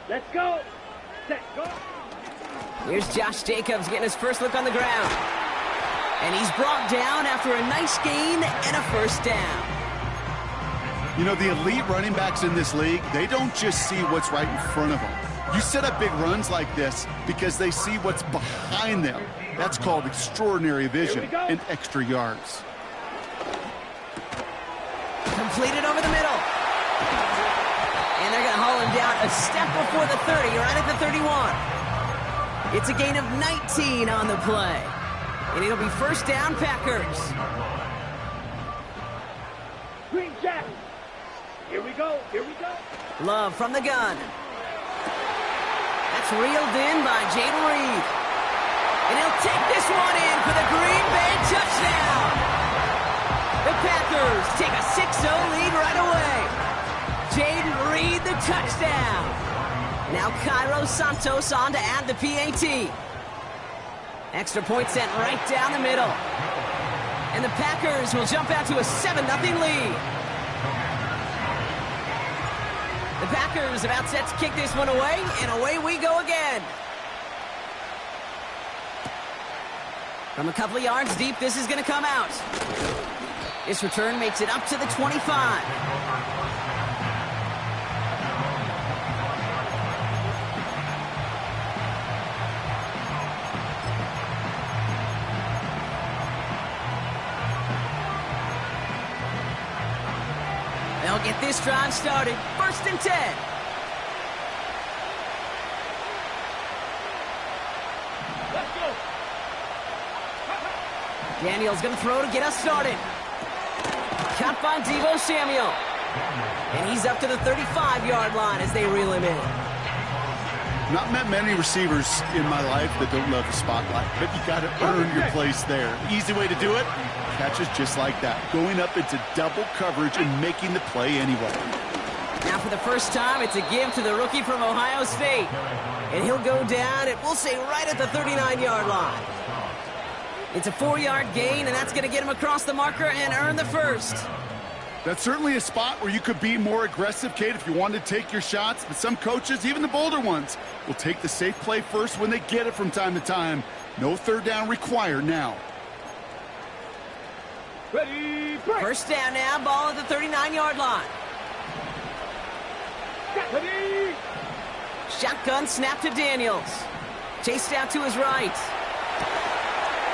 Let's go. Set, go. Here's Josh Jacobs getting his first look on the ground. And he's brought down after a nice gain and a first down. You know, the elite running backs in this league, they don't just see what's right in front of them. You set up big runs like this because they see what's behind them. That's called extraordinary vision and extra yards. Completed over the middle. And they're going to haul him down a step before the 30, right at the 31. It's a gain of 19 on the play. And it'll be first down, Packers. Green Jack. Here we go. Here we go. Love from the gun. That's reeled in by Jaden Reed. And he'll take this one in for the Green Bay touchdown. The Packers take a 6-0 lead right away. Jaden Reed, the touchdown. Now Cairo Santos on to add the PAT. Extra point sent right down the middle. And the Packers will jump out to a 7-0 lead. The Packers about set to kick this one away, and away we go again. From a couple of yards deep, this is going to come out. This return makes it up to the 25. They'll get this drive started. 1st and 10. Let's go. Daniel's going to throw to get us started. Caught by Deebo Samuel. And he's up to the 35-yard line as they reel him in. Not met many receivers in my life that don't love the spotlight, but you got to earn your place there. Easy way to do it, catches just like that, going up into double coverage and making the play anyway. Now for the first time, it's a give to the rookie from Ohio State. And he'll go down, and we'll say right at the 39-yard line. It's a 4-yard gain, and that's going to get him across the marker and earn the first. That's certainly a spot where you could be more aggressive, Kate, if you wanted to take your shots. But some coaches, even the bolder ones, will take the safe play first when they get it from time to time. No third down required now. Ready, break. First down now, ball at the 39-yard line. Ready. Shotgun snap to Daniels. Chased out to his right.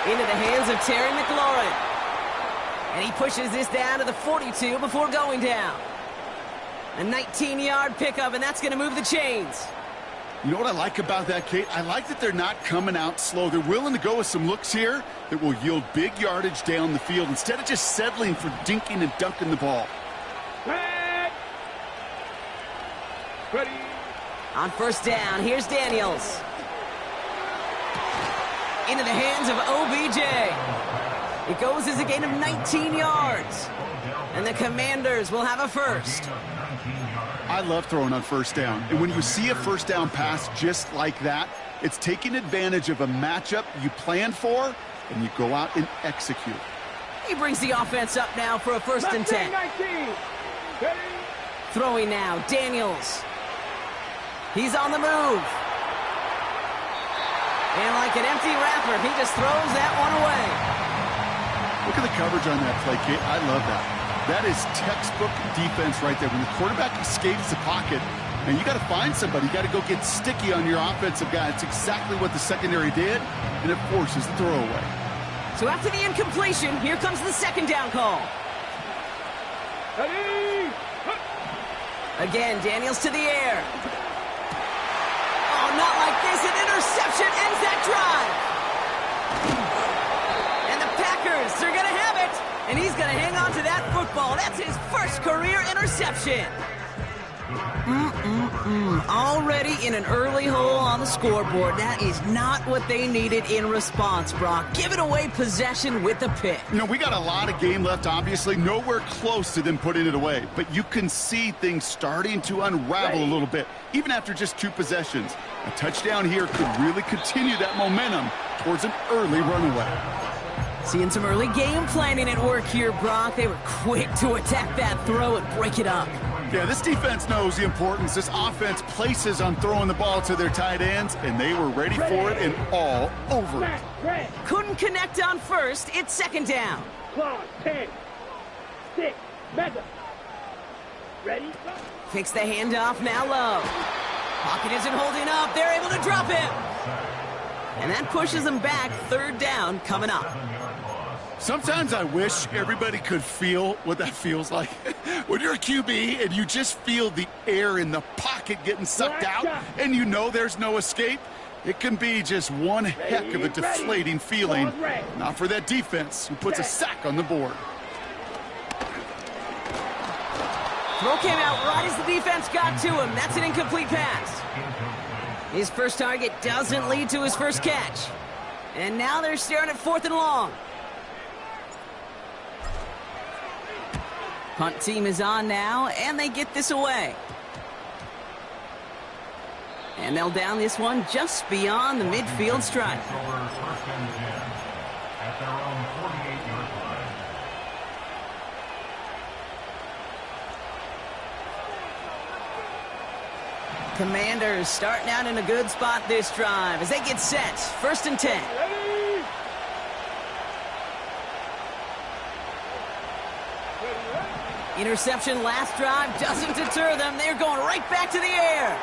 Into the hands of Terry McLaurin. And he pushes this down to the 42 before going down. A 19-yard pickup, and that's going to move the chains. You know what I like about that, Kate? I like that they're not coming out slow. They're willing to go with some looks here that will yield big yardage down the field instead of just settling for dinking and dunking the ball. Ready. On first down, here's Daniels. Into the hands of OBJ. It goes as a gain of 19 yards. And the Commanders will have a first. I love throwing on first down. And when you see a first down pass just like that, it's taking advantage of a matchup you planned for, and you go out and execute. He brings the offense up now for a 1st and 10. 19. Ready. Throwing now, Daniels. He's on the move. And like an empty wrapper, he just throws that one away. Look at the coverage on that play, Kate. I love that. That is textbook defense right there. When the quarterback escapes the pocket, and you got to find somebody. You got to go get sticky on your offensive guy. It's exactly what the secondary did, and it forces the throwaway. So after the incompletion, here comes the 2nd down call. Ready. Again, Daniels to the air. Oh, not like this. An interception ends that drive. And the Packers are going to have it. And he's going to hang on to that football. That's his first career interception. Already in an early hole on the scoreboard. That is not what they needed in response, Brock. Giving away possession with a pick. You know, we got a lot of game left, obviously. Nowhere close to them putting it away. But you can see things starting to unravel a little bit, even after just 2 possessions. A touchdown here could really continue that momentum towards an early runaway. Seeing some early game planning at work here, Brock. They were quick to attack that throw and break it up. Yeah, this defense knows the importance this offense places on throwing the ball to their tight ends, and they were ready for it and all over it. Couldn't connect on first. It's second down. Clock, 10, 6, Madden. Ready? Fix the handoff, now low. Pocket isn't holding up. They're able to drop him. And that pushes them back. Third down coming up. Sometimes I wish everybody could feel what that feels like. When you're a QB and you just feel the air in the pocket getting sucked out and you know there's no escape, it can be just one heck of a deflating feeling. Not for that defense who puts a sack on the board. Throw came out right as the defense got to him. That's an incomplete pass. His first target doesn't lead to his first catch. And now they're staring at 4th and long. Punt team is on now, and they get this away. And they'll down this one just beyond the midfield stripe. At their own 48-yard line. Commanders starting out in a good spot this drive as they get set. 1st and 10. Interception last drive doesn't deter them. They're going right back to the air.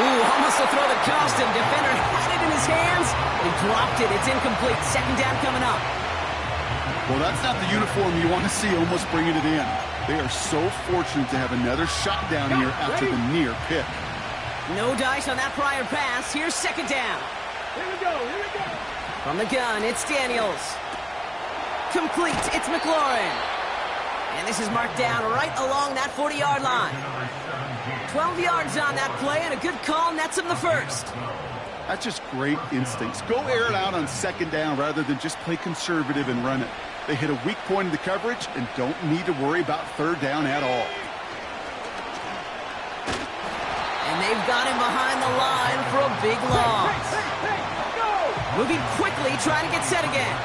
Ooh, almost a throw that cost him. Defender had it in his hands. He dropped it. It's incomplete. Second down coming up. Well, that's not the uniform you want to see almost bringing it in. They are so fortunate to have another shot down here after the near pick. No dice on that prior pass. Here's second down. Here we go, here we go. From the gun, it's Daniels. Complete. It's McLaurin. And this is marked down right along that 40-yard line. 12 yards on that play, and a good call nets him the first. That's just great instincts. Go air it out on second down rather than just play conservative and run it. They hit a weak point in the coverage and don't need to worry about third down at all. And they've got him behind the line for a big loss. Moving quickly, trying to get set again.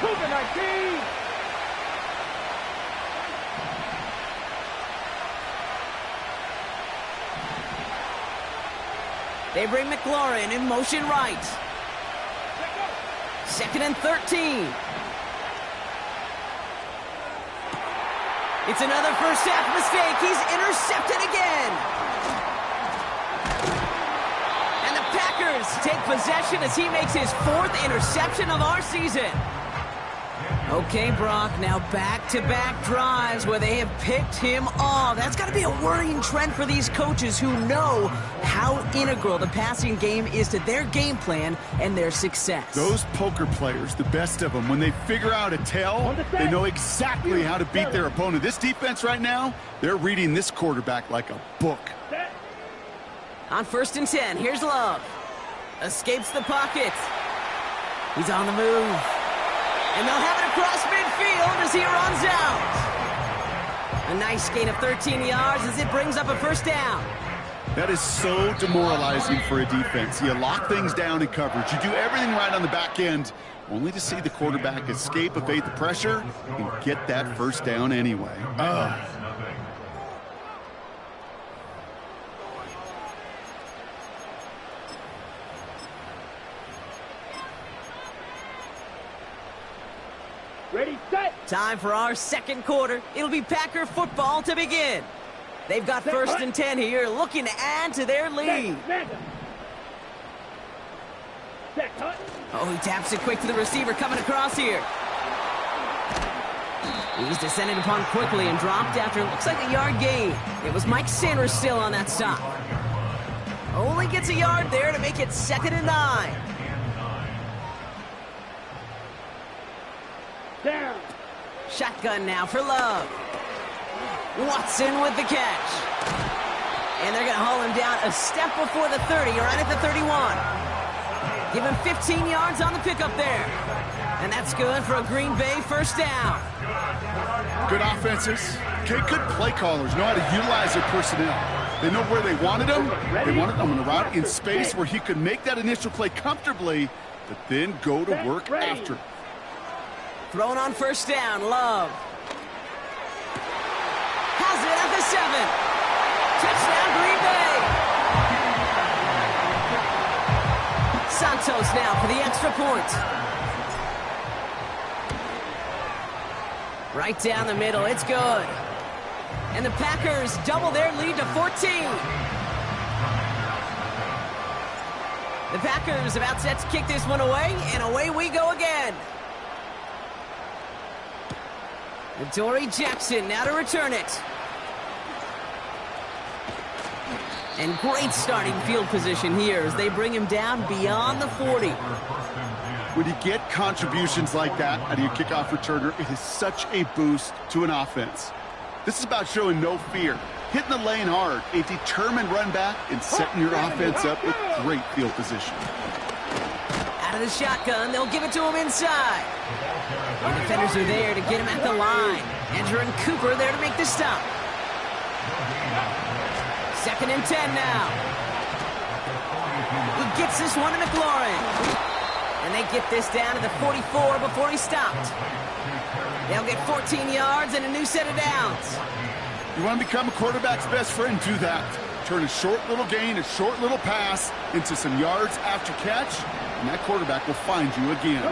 Cougar 19. They bring McLaurin in motion right. 2nd and 13. It's another first half mistake. He's intercepted again. And the Packers take possession as he makes his 4th interception of our season. Okay, Brock, now back-to-back drives where they have picked him off. That's got to be a worrying trend for these coaches who know how integral the passing game is to their game plan and their success. Those poker players, the best of them, when they figure out a tell, they know exactly how to beat their opponent. This defense right now, they're reading this quarterback like a book. On 1st and 10, here's Love. Escapes the pocket. He's on the move. And they'll have it across midfield as he runs out. A nice gain of 13 yards as it brings up a first down. That is so demoralizing for a defense. You lock things down in coverage. You do everything right on the back end, only to see the quarterback escape, evade the pressure, and get that first down anyway. Ready, set. Time for our second quarter. It'll be Packer football to begin. They've got 1st and 10 here, looking to add to their lead. Oh, he taps it quick to the receiver coming across here. He's descended upon quickly and dropped after it looks like a yard gain. It was Mike Sanders still on that stop. Only gets a yard there to make it 2nd and 9. Down. Shotgun now for Love. Watson with the catch. And they're going to haul him down a step before the 30, right at the 31. Give him 15 yards on the pickup there. And that's good for a Green Bay first down. Good offenses. Okay, good play callers know how to utilize their personnel. They know where they wanted him. They wanted him on a route in space where he could make that initial play comfortably, but then go to work after. Thrown on first down, Love. Has it at the 7. Touchdown, Green Bay. Santos now for the extra point. Right down the middle, it's good. And the Packers double their lead to 14. The Packers about set to kick this one away, and away we go again. Dory Jackson now to return it. And great starting field position here as they bring him down beyond the 40. When you get contributions like that out of your kickoff returner, it is such a boost to an offense. This is about showing no fear, hitting the lane hard, a determined run back, and setting your offense up with great field position. Out of the shotgun, they'll give it to him inside. The defenders are there to get him at the line. Andrew and Cooper there to make the stop. 2nd and 10 now. He gets this one to McLaurin. And they get this down to the 44 before he stopped. They'll get 14 yards and a new set of downs. You want to become a quarterback's best friend, do that. Turn a short little gain, a short little pass into some yards after catch, and that quarterback will find you again.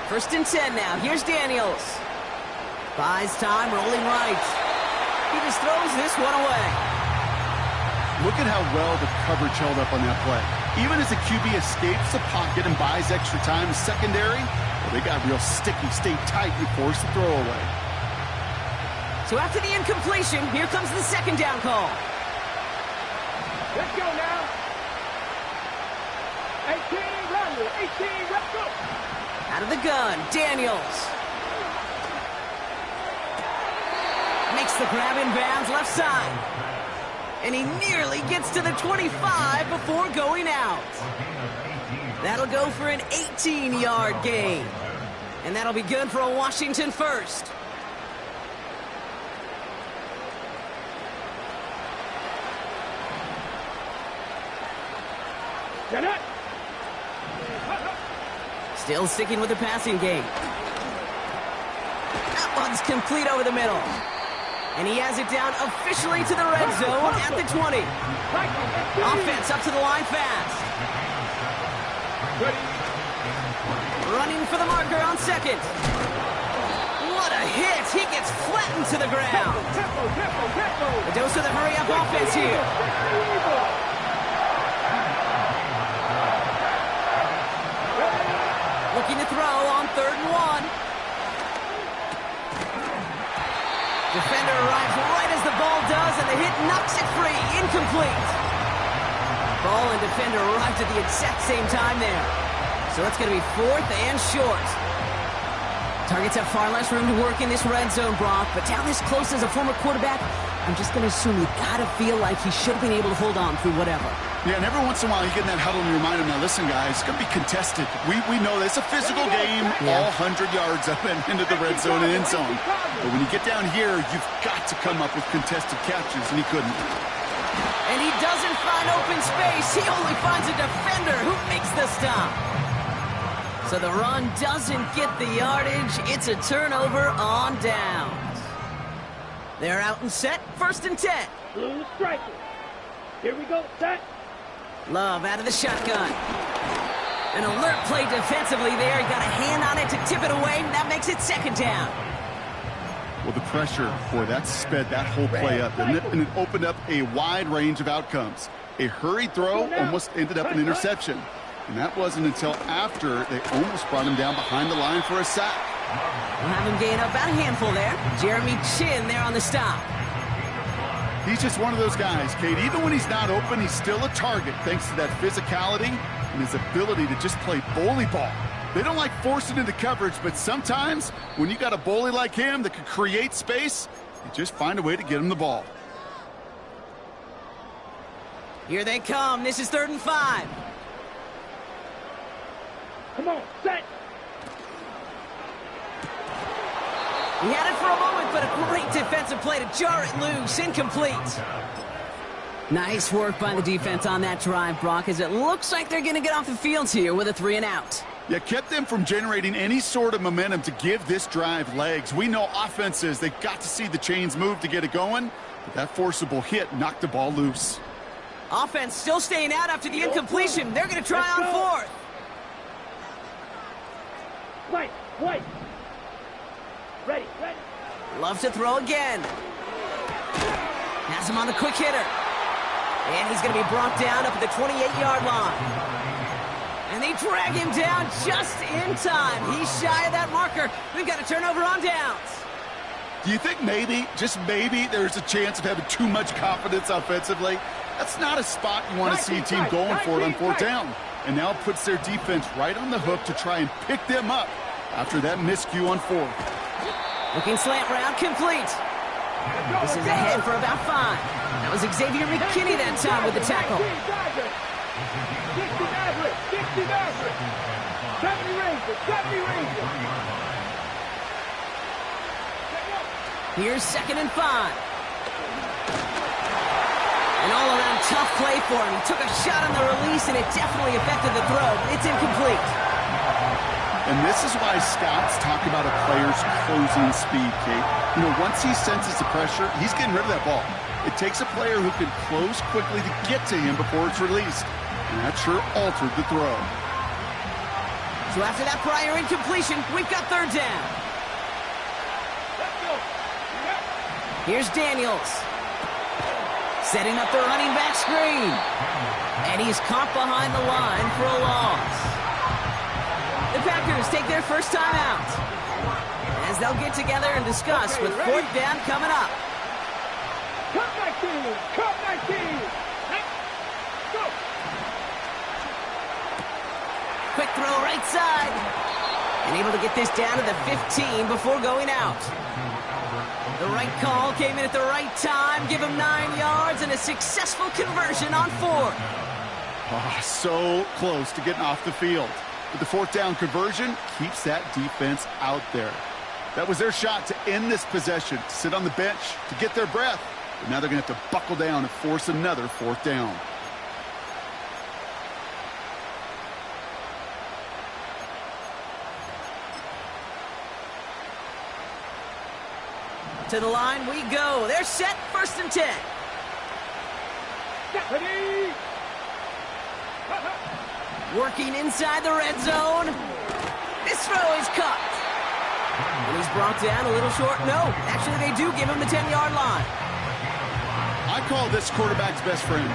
1st and 10 now. Here's Daniels. Buys time, rolling right. He just throws this one away. Look at how well the coverage held up on that play. Even as the QB escapes the pocket and buys extra time, secondary, well, they got real sticky, stayed tight, and forced the throw away. So after the incompletion, here comes the 2nd down call. Let's go now. 18, run, 18, let's go. Out of the gun, Daniels. Makes the grab in bounds left side. And he nearly gets to the 25 before going out. That'll go for an 18-yard gain. And that'll be good for a Washington first. Still sticking with the passing game. That one's complete over the middle. And he has it down officially to the red zone at the 20. Offense up to the line fast. Running for the marker on 2nd. What a hit. He gets flattened to the ground. A dose of the hurry-up offense here. Looking to throw on 3rd and 1. Defender arrives right as the ball does, and the hit knocks it free. Incomplete. Ball and defender arrived at the exact same time there. So it's going to be 4th and short. Targets have far less room to work in this red zone, Brock, but down this close as a former quarterback, I'm just going to assume you got to feel like he should have been able to hold on through whatever. Yeah, and every once in a while you get in that huddle and you remind him, now listen, guys, it's going to be contested. We know this. It's a physical game, all 100 yards up and into the red zone and end zone. But when you get down here, you've got to come up with contested catches, and he couldn't. And he doesn't find open space. He only finds a defender who makes the stop. So the run doesn't get the yardage. It's a turnover on downs. They're out and set. 1st and 10. Blue striker. Here we go. Set. Love out of the shotgun. An alert play defensively there. He got a hand on it to tip it away. That makes it 2nd down. Well, the pressure, boy, that sped that whole play up, didn't it? And it opened up a wide range of outcomes. A hurried throw almost ended up an interception. And that wasn't until after they almost brought him down behind the line for a sack. We'll have him gain up about a handful there. Jeremy Chin there on the stop. He's just one of those guys, Kate. Even when he's not open, he's still a target thanks to that physicality and his ability to just play bully ball. They don't like forcing into coverage, but sometimes when you got a bully like him that can create space, and just find a way to get him the ball. Here they come. This is 3rd and 5. Come on, set. He had it for a moment, but a great defensive play to jar it loose. Incomplete. Nice work by the defense on that drive, Brock, as it looks like they're going to get off the field here with a 3-and-out. Yeah, kept them from generating any sort of momentum to give this drive legs. We know offenses, they got to see the chains move to get it going, but that forcible hit knocked the ball loose. Offense still staying out after the incompletion. They're going to try on 4th. Wait. Ready. Loves to throw again. Has him on the quick hitter. And he's going to be brought down up at the 28-yard line. And they drag him down just in time. He's shy of that marker. We've got a turnover on downs. Do you think maybe, just maybe, there's a chance of having too much confidence offensively? That's not a spot you want to see a team going for it on 4th down. And now it puts their defense right on the hook to try and pick them up after that miscue on 4th. Looking slant route, complete. This is ahead for about 5. That was Xavier McKinney that time with the tackle. 60 average. 70 Rangers. Here's 2nd and 5. An all-around tough play for him. He took a shot on the release, and it definitely affected the throw. It's incomplete. And this is why scouts talk about a player's closing speed, Kate. You know, once he senses the pressure, he's getting rid of that ball. It takes a player who can close quickly to get to him before it's released. And that sure altered the throw. So after that prior incompletion, we've got 3rd down. Here's Daniels. Setting up the running back screen. And he's caught behind the line for a loss. The Packers take their first time out as they'll get together and discuss with 4th down coming up. Cut 19. Go. Quick throw right side. And able to get this down to the 15 before going out. The right call came in at the right time. Give him 9 yards and a successful conversion on 4th. Oh, so close to getting off the field. But the 4th down conversion keeps that defense out there. That was their shot to end this possession, to sit on the bench, to get their breath. But now they're going to have to buckle down and force another 4th down. To the line we go. They're set, 1st and 10. Working inside the red zone. This throw is cut. And he's brought down a little short. No, actually they do give him the 10-yard line. I call this quarterback's best friend.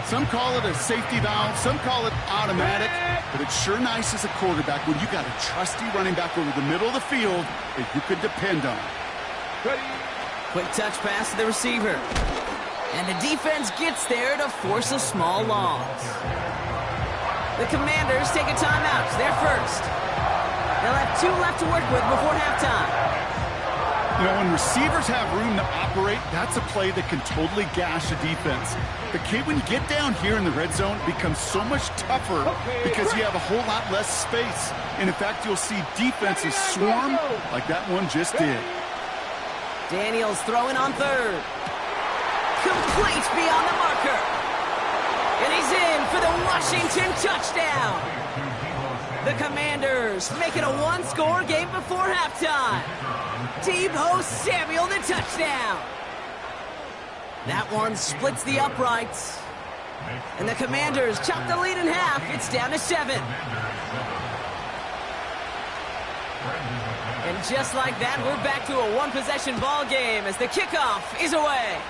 Some call it a safety valve, some call it automatic, but it's sure nice as a quarterback when you got a trusty running back over the middle of the field that you can depend on. Quick touch pass to the receiver. And the defense gets there to force a small loss. The Commanders take a timeout. They're first. They'll have 2 left to work with before halftime. You know, when receivers have room to operate, that's a play that can totally gash a defense. But, Kate, when you get down here in the red zone, it becomes so much tougher because you have a whole lot less space. And, in fact, you'll see defenses swarm like that one just did. Daniels throwing on 3rd. Complete beyond the marker. And he's in for the Washington touchdown. The Commanders make it a 1-score game before halftime. Deebo Samuel the touchdown. That one splits the uprights. And the Commanders chop the lead in half. It's down to 7. And just like that, we're back to a 1-possession ball game as the kickoff is away.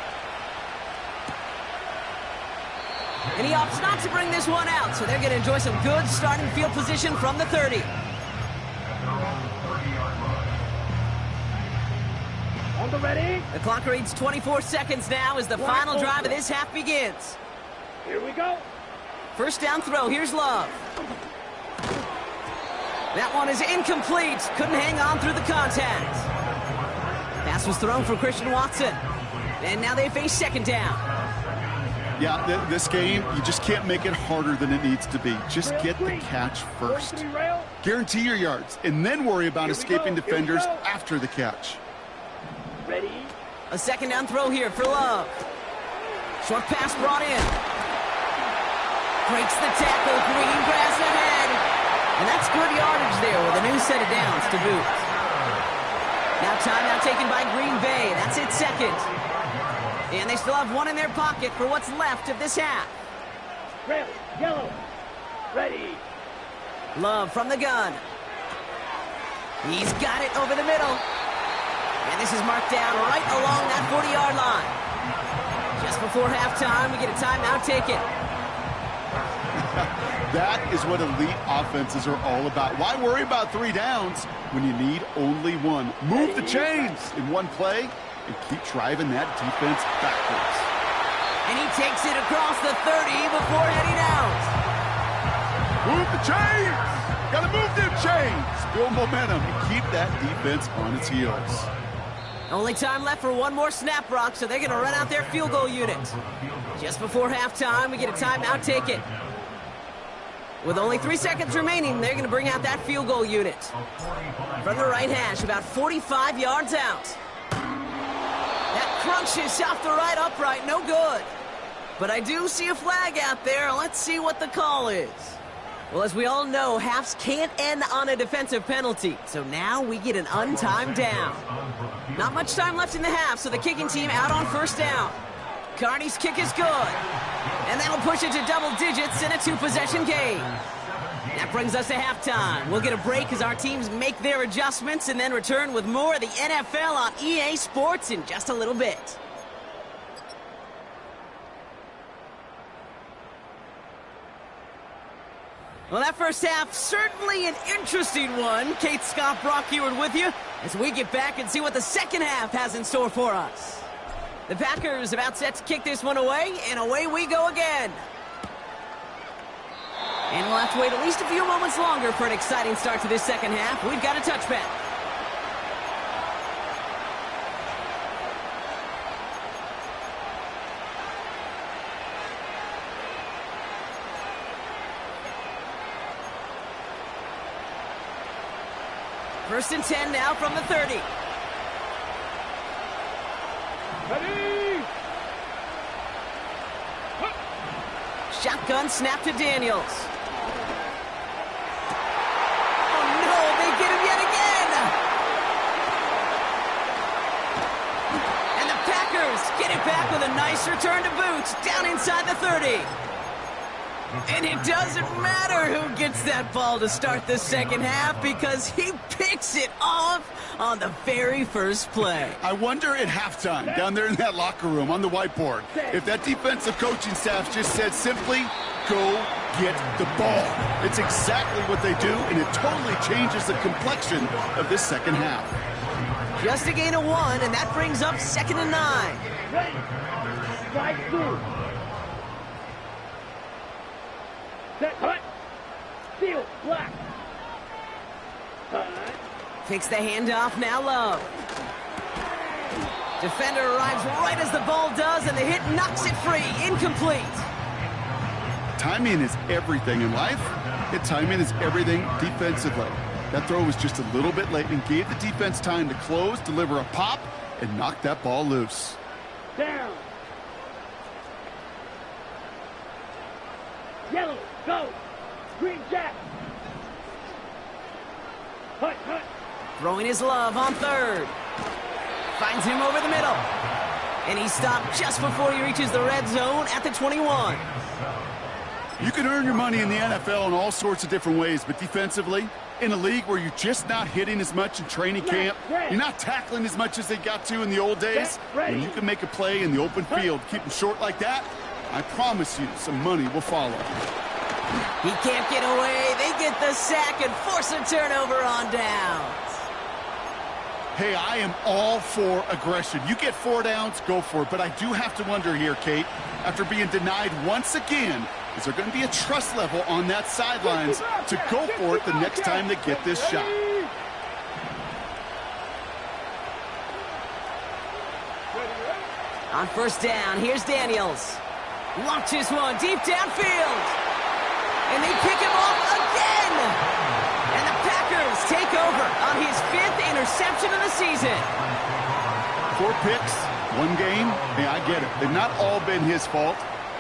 And he opts not to bring this one out, so they're going to enjoy some good starting field position from the 30. On the ready. The clock reads 24 seconds now as the final drive of this half begins. Here we go. First down throw. Here's Love. That one is incomplete. Couldn't hang on through the contact. Pass Pass was thrown for Christian Watson. And now they face second down. Yeah, this game, you just can't make it harder than it needs to be. Just get the catch first. Guarantee your yards, and then worry about escaping defenders after the catch. Ready? A second down throw here for Love. Short pass brought in. Breaks the tackle, green grass ahead. And that's good yardage there with a new set of downs to boot. Now timeout taken by Green Bay. That's its second. And they still have one in their pocket for what's left of this half. Red, yellow, ready. Love from the gun. He's got it over the middle. And this is marked down right along that 40-yard line. Just before halftime, we get a timeout taken. That is what elite offenses are all about. Why worry about 3 downs when you need only one? Move the chains in one play and keep driving that defense backwards. And he takes it across the 30 before heading out. Move the chains! Gotta move them chains! Build momentum and keep that defense on its heels. Only time left for one more snap, Brock, so they're going to run out their field goal unit. Just before halftime, we get a timeout taken. With only 3 seconds remaining, they're going to bring out that field goal unit. From the right hash, about 45 yards out. That crunches off the right upright, no good. But I do see a flag out there. Let's see what the call is. Well, as we all know, halves can't end on a defensive penalty. So now we get an untimed down. Not much time left in the half, so the kicking team out on first down. Carney's kick is good. And that'll push it to double digits in a 2-possession game. That brings us to halftime. We'll get a break as our teams make their adjustments and then return with more of the NFL on EA Sports in just a little bit. Well, that first half, certainly an interesting one. Kate, Scott, Brock here with you as we get back and see what the second half has in store for us. The Packers about set to kick this one away, and away we go again. And we'll have to wait at least a few moments longer for an exciting start to this second half. We've got a touchback. First and 10 now from the 30. Ready? Shotgun snap to Daniels. Oh no, they get him yet again! And the Packers get it back with a nice return to boot, down inside the 30. And it doesn't matter who gets that ball to start the second half because he picks it off on the very first play. I wonder at halftime, down there in that locker room on the whiteboard, if that defensive coaching staff just said simply, go get the ball. It's exactly what they do, and it totally changes the complexion of this second half. Just a gain of 1, and that brings up 2nd and 9. Ready? Strike through. Set, cut. Field, black. Cut. Takes the handoff, now Love. Defender arrives right as the ball does, and the hit knocks it free. Incomplete. Timing is everything in life, and timing is everything defensively. That throw was just a little bit late and gave the defense time to close, deliver a pop, and knock that ball loose. Down. Yellow, go. Green jack. Hut, hut. Throwing his Love on 3rd. Finds him over the middle. And he stopped just before he reaches the red zone at the 21. You can earn your money in the NFL in all sorts of different ways, but defensively, in a league where you're just not hitting as much in training camp, you're not tackling as much as they got to in the old days, when you can make a play in the open field, keep them short like that, I promise you some money will follow. He can't get away. They get the sack and force a turnover on downs. Hey, I am all for aggression. You get 4 downs, go for it. But I do have to wonder here, Kate, after being denied once again, is there going to be a trust level on that sidelines to go for it the next time they get this shot? On first down, here's Daniels. Launches one deep downfield. And they pick him off again. And the Packers take over on his 5th interception of the season. 4 picks, 1 game. Yeah, I get it. They've not all been his fault,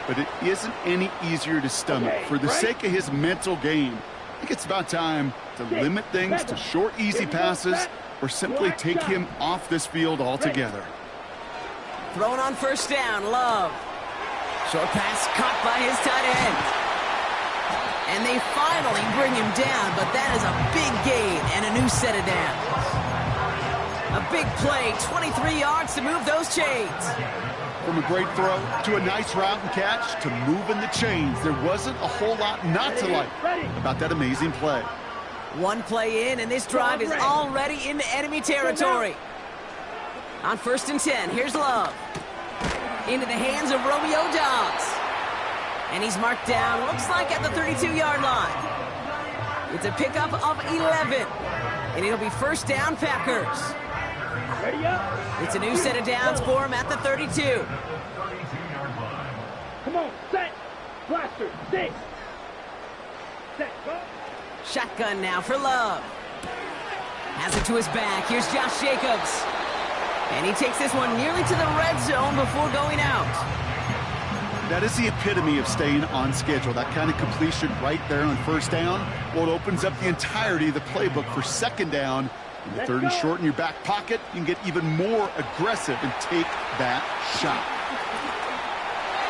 but it isn't any easier to stomach. For the sake of his mental game, I think it's about time to limit things to short, easy passes or simply take him off this field altogether. Thrown on first down, Love. Short pass caught by his tight end. And they finally bring him down, but that is a big gain and a new set of downs. A big play, 23 yards to move those chains. From a great throw to a nice route and catch to moving the chains, there wasn't a whole lot not to like about that amazing play. 1 play in, and this drive is already into enemy territory. On first and 10, here's Love. Into the hands of Romeo Dobbs. And he's marked down, looks like at the 32-yard line. It's a pickup of 11. And it'll be first down, Packers. It's a new set of downs for him at the 32. Come on, set. Blaster, stay. Set, go. Shotgun now for Love. Has it to his back. Here's Josh Jacobs. And he takes this one nearly to the red zone before going out. That is the epitome of staying on schedule. That kind of completion right there on first down. Well, it opens up the entirety of the playbook for second down. In the third and short in your back pocket, you can get even more aggressive and take that shot.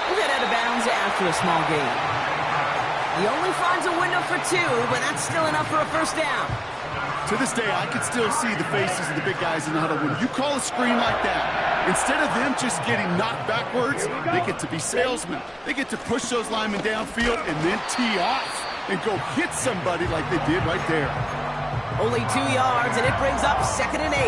We'll get out of bounds after a small gain. He only finds a window for 2, but that's still enough for a first down. To this day, I can still see the faces of the big guys in the huddle. When you call a screen like that, instead of them just getting knocked backwards, they get to be salesmen. They get to push those linemen downfield and then tee off and go hit somebody like they did right there. Only 2 yards, and it brings up 2nd and 8.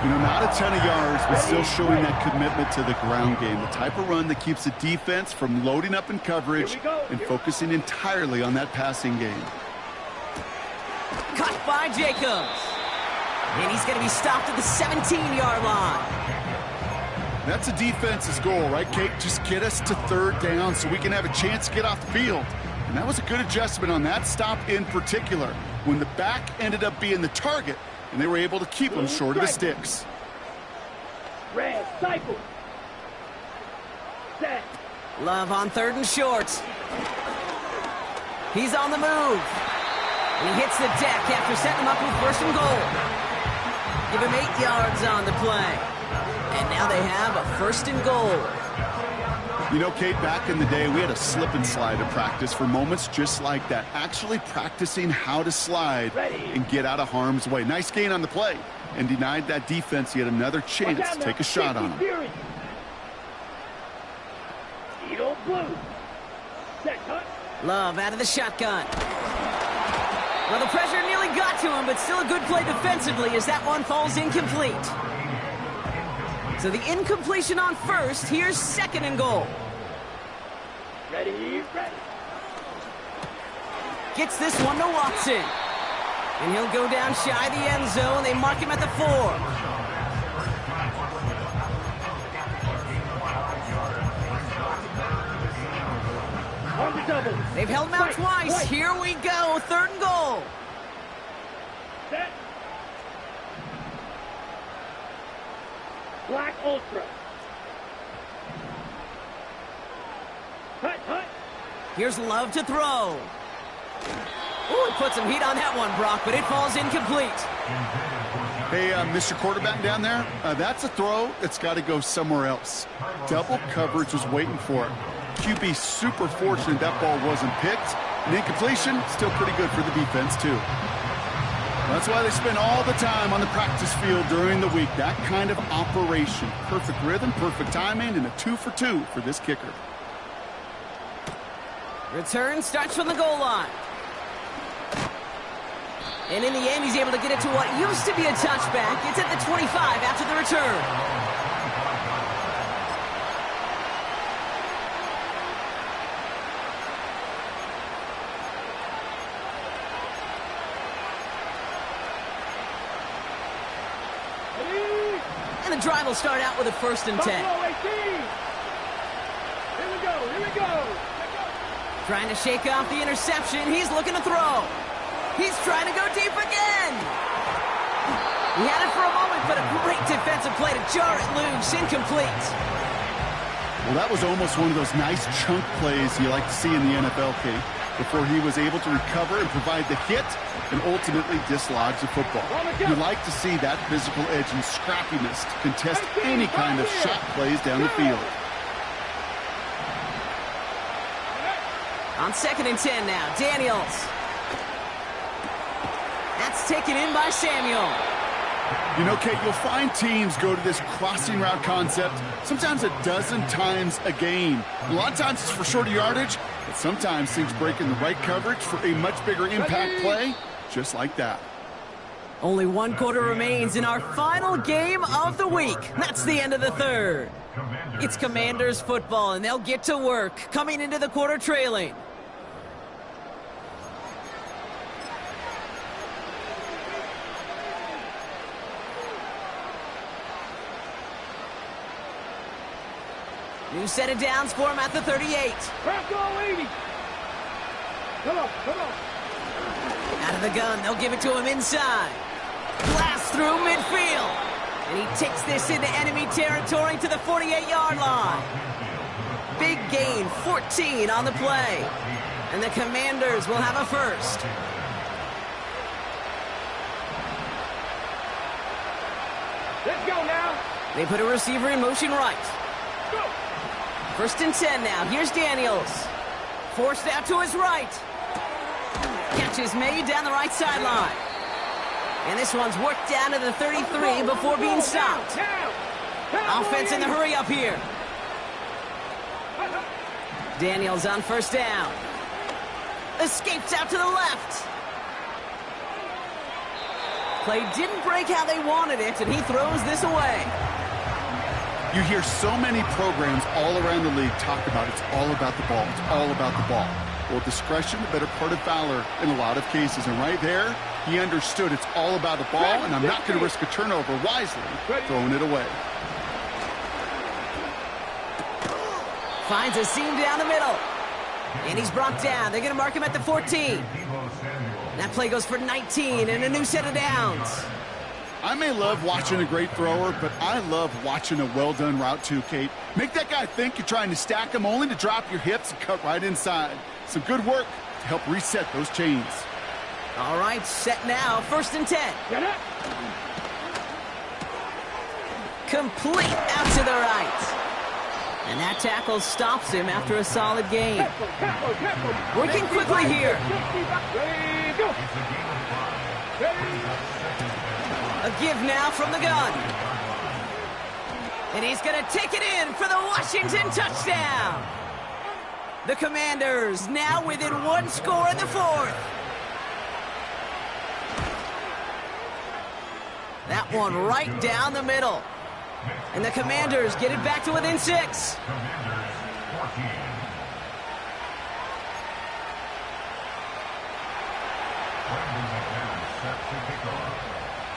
You know, not a ton of yards, but still showing that commitment to the ground game. The type of run that keeps the defense from loading up in coverage and focusing entirely on that passing game. Cut by Jacobs. And he's going to be stopped at the 17-yard line. That's a defense's goal, right, Kate? Just get us to third down so we can have a chance to get off the field. And that was a good adjustment on that stop in particular, when the back ended up being the target, and they were able to keep him short of the sticks. Red, cycle. Set. Love on third and short. He's on the move. And he hits the deck after setting him up with first and goal. Give him 8 yards on the play. And now they have a first and goal. You know, Kate, back in the day, we had a slip and slide in practice for moments just like that. Actually practicing how to slide and get out of harm's way. Nice gain on the play and denied that defense yet another chance to take a shot on him. Eagle blue. Set, cut. Love out of the shotgun. Well, the pressure nearly got to him, but still a good play defensively as that one falls incomplete. So the incompletion on first. Here's 2nd and goal. Ready, ready. Gets this one to Watson. And he'll go down shy of the end zone. They mark him at the 4. On the double. They've held him out twice. Here we go. 3rd and goal. Set. Black Ultra. Cut, cut. Here's Love to throw. Ooh, he put some heat on that one, Brock, but it falls incomplete. Hey, Mr. Quarterback down there, that's a throw that's got to go somewhere else. Double coverage was waiting for it. QB super fortunate that ball wasn't picked. And incompletion, still pretty good for the defense, too. That's why they spend all the time on the practice field during the week. That kind of operation. Perfect rhythm, perfect timing, and a 2 for 2 for this kicker. Return starts from the goal line. And in the end, he's able to get it to what used to be a touchback. It's at the 25 after the return. drive will start out with a 1st and 10. Here we go. Trying to shake off the interception. He's looking to throw. He's trying to go deep again. He had it for a moment, but a great defensive play to jar it loose. Incomplete. Well, that was almost one of those nice chunk plays you like to see in the NFL, Kate, before he was able to recover and provide the hit and ultimately dislodge the football. You like to see that physical edge and scrappiness to contest any kind of shot plays down the field. On 2nd and 10 now, Daniels. That's taken in by Samuel. You know, Kate, you'll find teams go to this crossing route concept sometimes a dozen times a game. A lot of times it's for shorter yardage, but sometimes things break in the right coverage for a much bigger impact play, just like that. Only 1 quarter remains in our final game of the week. That's the end of the 3rd. It's Commanders football, and they'll get to work, coming into the quarter trailing. New set of downs for him at the 38. Crack all 80. Come on. Out of the gun, they'll give it to him inside. Blast through midfield. And he takes this into enemy territory to the 48-yard line. Big gain, 14 on the play. And the Commanders will have a 1st. Let's go now. They put a receiver in motion right. 1st and 10 now. Here's Daniels. Forced out to his right. Catch is made down the right sideline. And this one's worked down to the 33 before being stopped. Offense in the hurry up here. Daniels on 1st down. Escapes out to the left. Play didn't break how they wanted it, and he throws this away. You hear so many programs all around the league talk about it's all about the ball. It's all about the ball. Well, discretion, the better part of valor in a lot of cases. And right there, he understood it's all about the ball, and I'm not going to risk a turnover wisely, throwing it away. Finds a seam down the middle. And he's brought down. They're going to mark him at the 14. That play goes for 19 and a new set of downs. I may love watching a great thrower, but I love watching a well-done route too, Kate. Make that guy think you're trying to stack him only to drop your hips and cut right inside. Some good work to help reset those chains. All right, set now. 1st and 10. Complete out to the right. And that tackle stops him after a solid gain. Working quickly here. A give now from the gun. And he's going to take it in for the Washington touchdown. The Commanders now within 1 score in the 4th. That one right down the middle. And the Commanders get it back to within 6.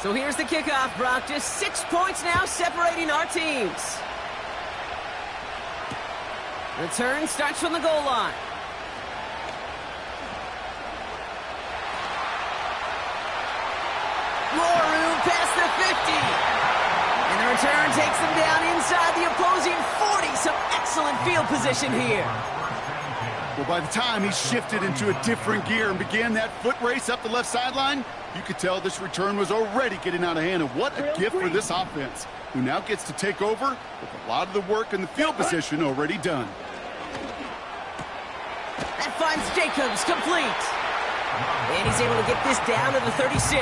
So here's the kickoff, Brock. Just 6 points now separating our teams. Return starts from the goal line. More room past the 50. And the return takes them down inside the opposing 40. Some excellent field position here. Well, by the time he shifted into a different gear and began that foot race up the left sideline, you could tell this return was already getting out of hand. And what a gift for this offense, who now gets to take over with a lot of the work in the field position already done. That finds Jacobs complete. And he's able to get this down to the 36.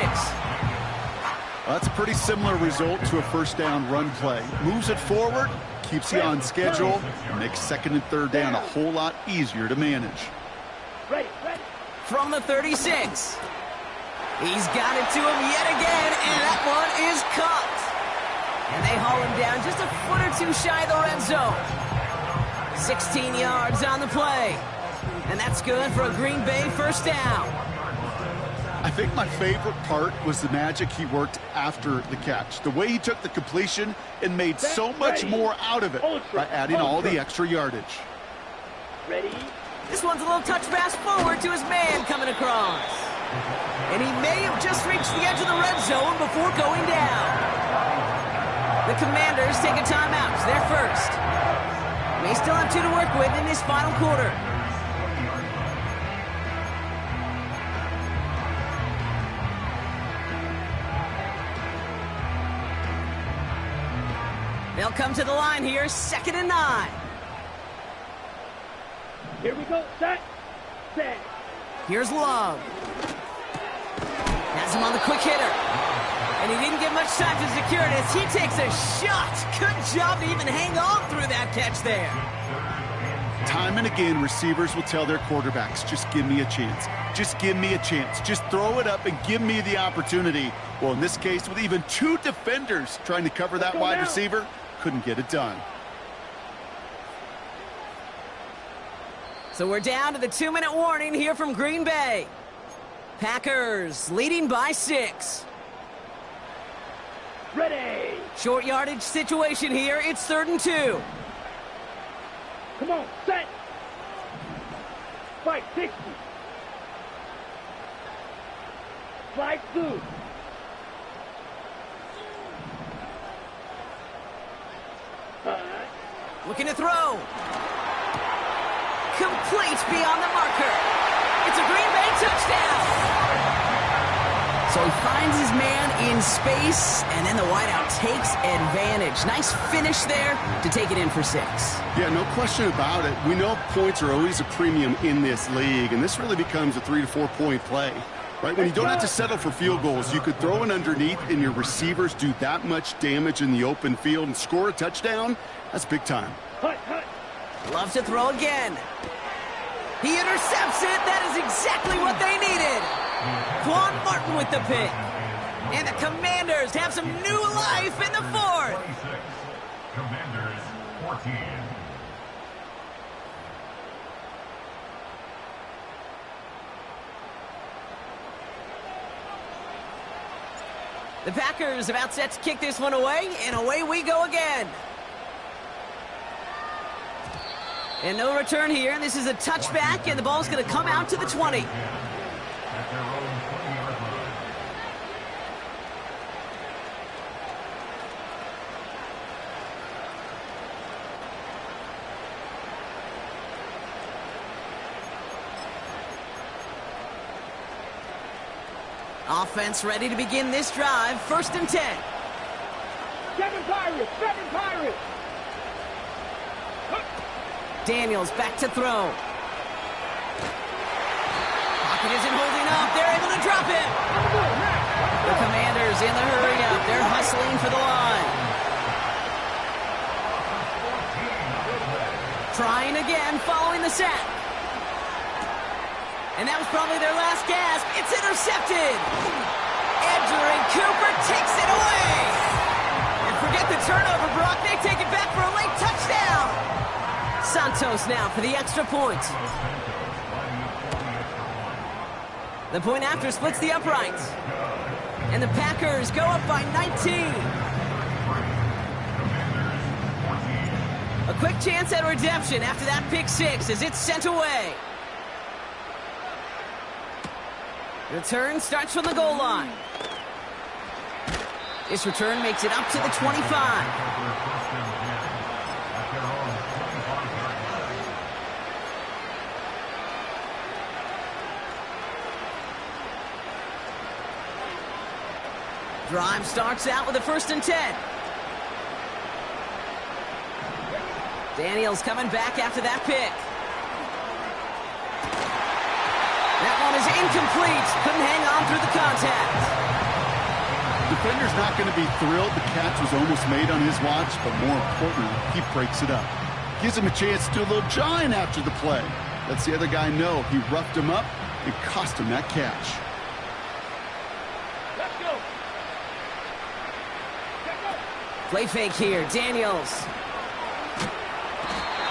Well, that's a pretty similar result to a 1st down run play. Moves it forward, keeps you on schedule, and makes 2nd and 3rd down a whole lot easier to manage. From the 36. He's got it to him yet again, and that one is caught. And they haul him down just a foot or two shy of the red zone. 16 yards on the play. And that's good for a Green Bay 1st down. I think my favorite part was the magic he worked after the catch. The way he took the completion and made so much more out of it by adding all the extra yardage. Ready? This one's a little touch pass forward to his man coming across. And he may have just reached the edge of the red zone before going down. The Commanders take a timeout. They're first. May still have 2 to work with in this final quarter. They'll come to the line here, 2nd and 9. Here we go. Set. Here's Love. Has him on the quick hitter. And he didn't get much time to secure it as he takes a shot. Good job to even hang on through that catch there. Time and again, receivers will tell their quarterbacks, just give me a chance. Just give me a chance. Just throw it up and give me the opportunity. Well, in this case, with even 2 defenders trying to cover that wide receiver, couldn't get it done. So we're down to the 2-minute warning here from Green Bay. Packers leading by 6. Ready. Short yardage situation here. It's 3rd and 2. Come on, set. 560. Slide through. Looking to throw. Complete beyond the marker. It's a Green Bay touchdown. So he finds his man in space, and then the wideout takes advantage. Nice finish there to take it in for 6. Yeah, no question about it. We know points are always a premium in this league, and this really becomes a 3 to 4 point play. Right? When you don't have to settle for field goals, you could throw it underneath and your receivers do that much damage in the open field and score a touchdown. That's big time. Loves to throw again. He intercepts it. That is exactly what they needed. Quan Martin with the pick. And the Commanders have some new life in the 4th. Commanders 14. The Packers about set to kick this one away, and away we go again. And no return here. This is a touchback, and the ball's going to come out to the 20. At their own 20-yard line. Offense ready to begin this drive. 1st and 10. 7 Pirates. Daniels back to throw. Pocket isn't holding up. They're able to drop it. The Commanders in the hurry-up. They're hustling for the line. Trying again following the sack. And that was probably their last gasp. It's intercepted. Edger and Cooper takes it away. And forget the turnover, Brock. They take it back for a late touchdown. Santos now for the extra point. The point after splits the uprights. And the Packers go up by 19. A quick chance at redemption after that pick 6 as it's sent away. Return starts from the goal line. This return makes it up to the 25. Drive starts out with a 1st and 10. Daniels coming back after that pick. That one is incomplete. Couldn't hang on through the contact. Defender's not going to be thrilled the catch was almost made on his watch, but more importantly, he breaks it up. Gives him a chance to do a little jawing after the play. Lets the other guy know he roughed him up and cost him that catch. Let's go. Play fake here. Daniels.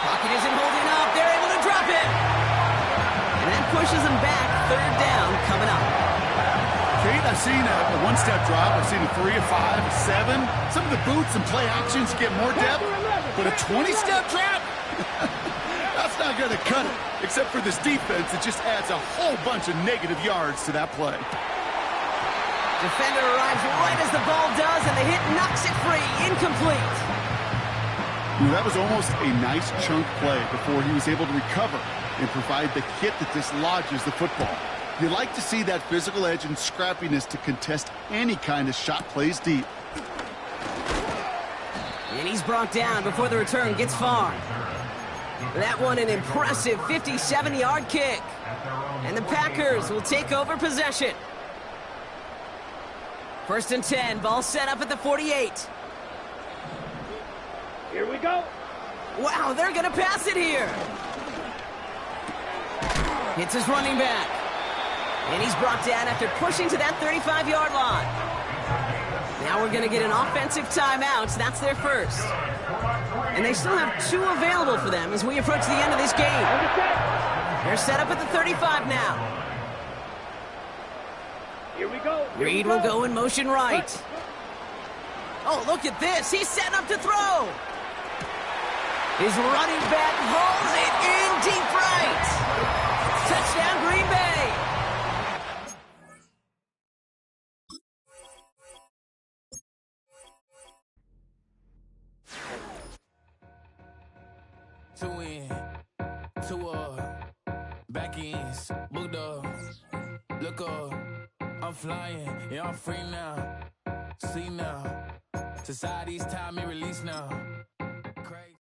Pocket isn't holding up. They're able to drop it. And that pushes him back. 3rd down coming up. Kate, I've seen a one-step drop. I've seen a 3, a 5, a 7. Some of the boots and play actions get more depth. But a 20-step drop? That's not going to cut it. Except for this defense, it just adds a whole bunch of negative yards to that play. Defender arrives right as the ball does, and the hit knocks it free. Incomplete. That was almost a nice chunk play before he was able to recover and provide the hit that dislodges the football. You like to see that physical edge and scrappiness to contest any kind of shot plays deep. And he's brought down before the return gets far. That one an impressive 57-yard kick. And the Packers will take over possession. 1st and 10, ball set up at the 48. Here we go. Wow, they're going to pass it here. Hits his running back. And he's brought down after pushing to that 35-yard line. Now we're going to get an offensive timeout. That's their first. And they still have 2 available for them as we approach the end of this game. They're set up at the 35 now. Here we go. Reed will go in motion right. Oh, look at this. He's set up to throw. His running back hauls it in deep right. Touchdown, Green Bay. Two in, two back ends, booked up, look up, I'm flying, yeah, I'm free now, see now, society's time me release now, crazy.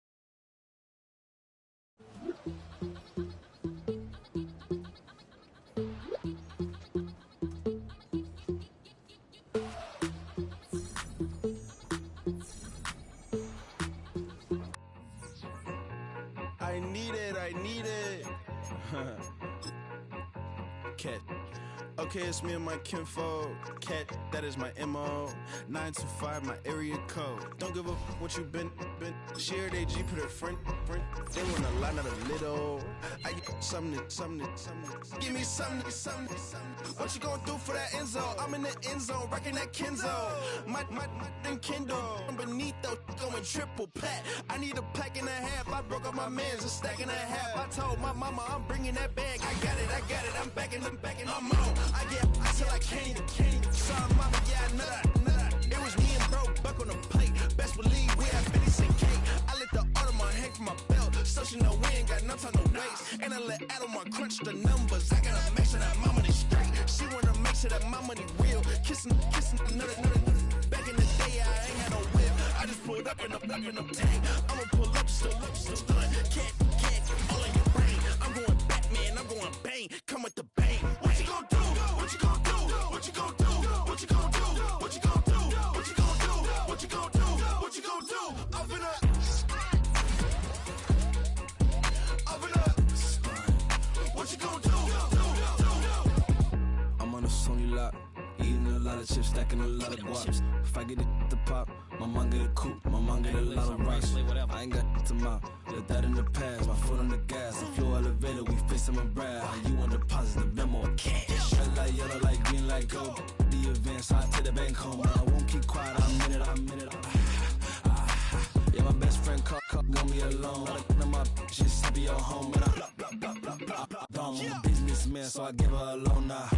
I need it. Cat. Okay, it's me and my kinfolk. Cat, that is my MO. 925, my area code. Don't give up what you been. Shared AG, put her friend. They want a lot, not a little. I get something. Give me something. What you gonna do for that end zone? I'm in the end zone, rocking that Kenzo. My Kindle. Beneath though, going triple pack. I need a pack and a half. I broke up my man's a stack and a half. I told my mama I'm bringing that bag. I got it. I'm backing, I'm on. I get till I can't. Sorry, mama, yeah, I know that. It was me and bro, buck on the plate. Best believe we had 50 cake. I let the Audemars hang from my belt, so she know we ain't got no time to waste. And I let Audemars crunch the numbers. I gotta make sure that my money straight. She wanna make sure that my money real. Kissing another. Back in the day, I ain't had no whip. I just pulled up in the tank. I'ma pull up, still stunt. Can't, all in your brain. I'm going Batman, I'm going bang. Come with the bang. What you gonna do? What you gonna do? What you gonna do? What you gonna do? What you gonna do? What you gonna do? What you gonna do? What you gonna do? Up in up. What you gonna do? I'm on a Sony lot, eating a lot of chips, stacking a lot of guaps. If I get it to pop, my mom get a coupe, my mom get a lot of rice. I ain't got to mouth, let that in the past. My foot on the gas, the floor elevator, we face my brad. How you want deposit the memo of cash? Red like yellow, like green, like gold. The event, so I take the bank home. I won't keep quiet, I'm in it. Yeah, my best friend called got me alone. I my just be your home, and I'm a businessman, so I give her a loan now.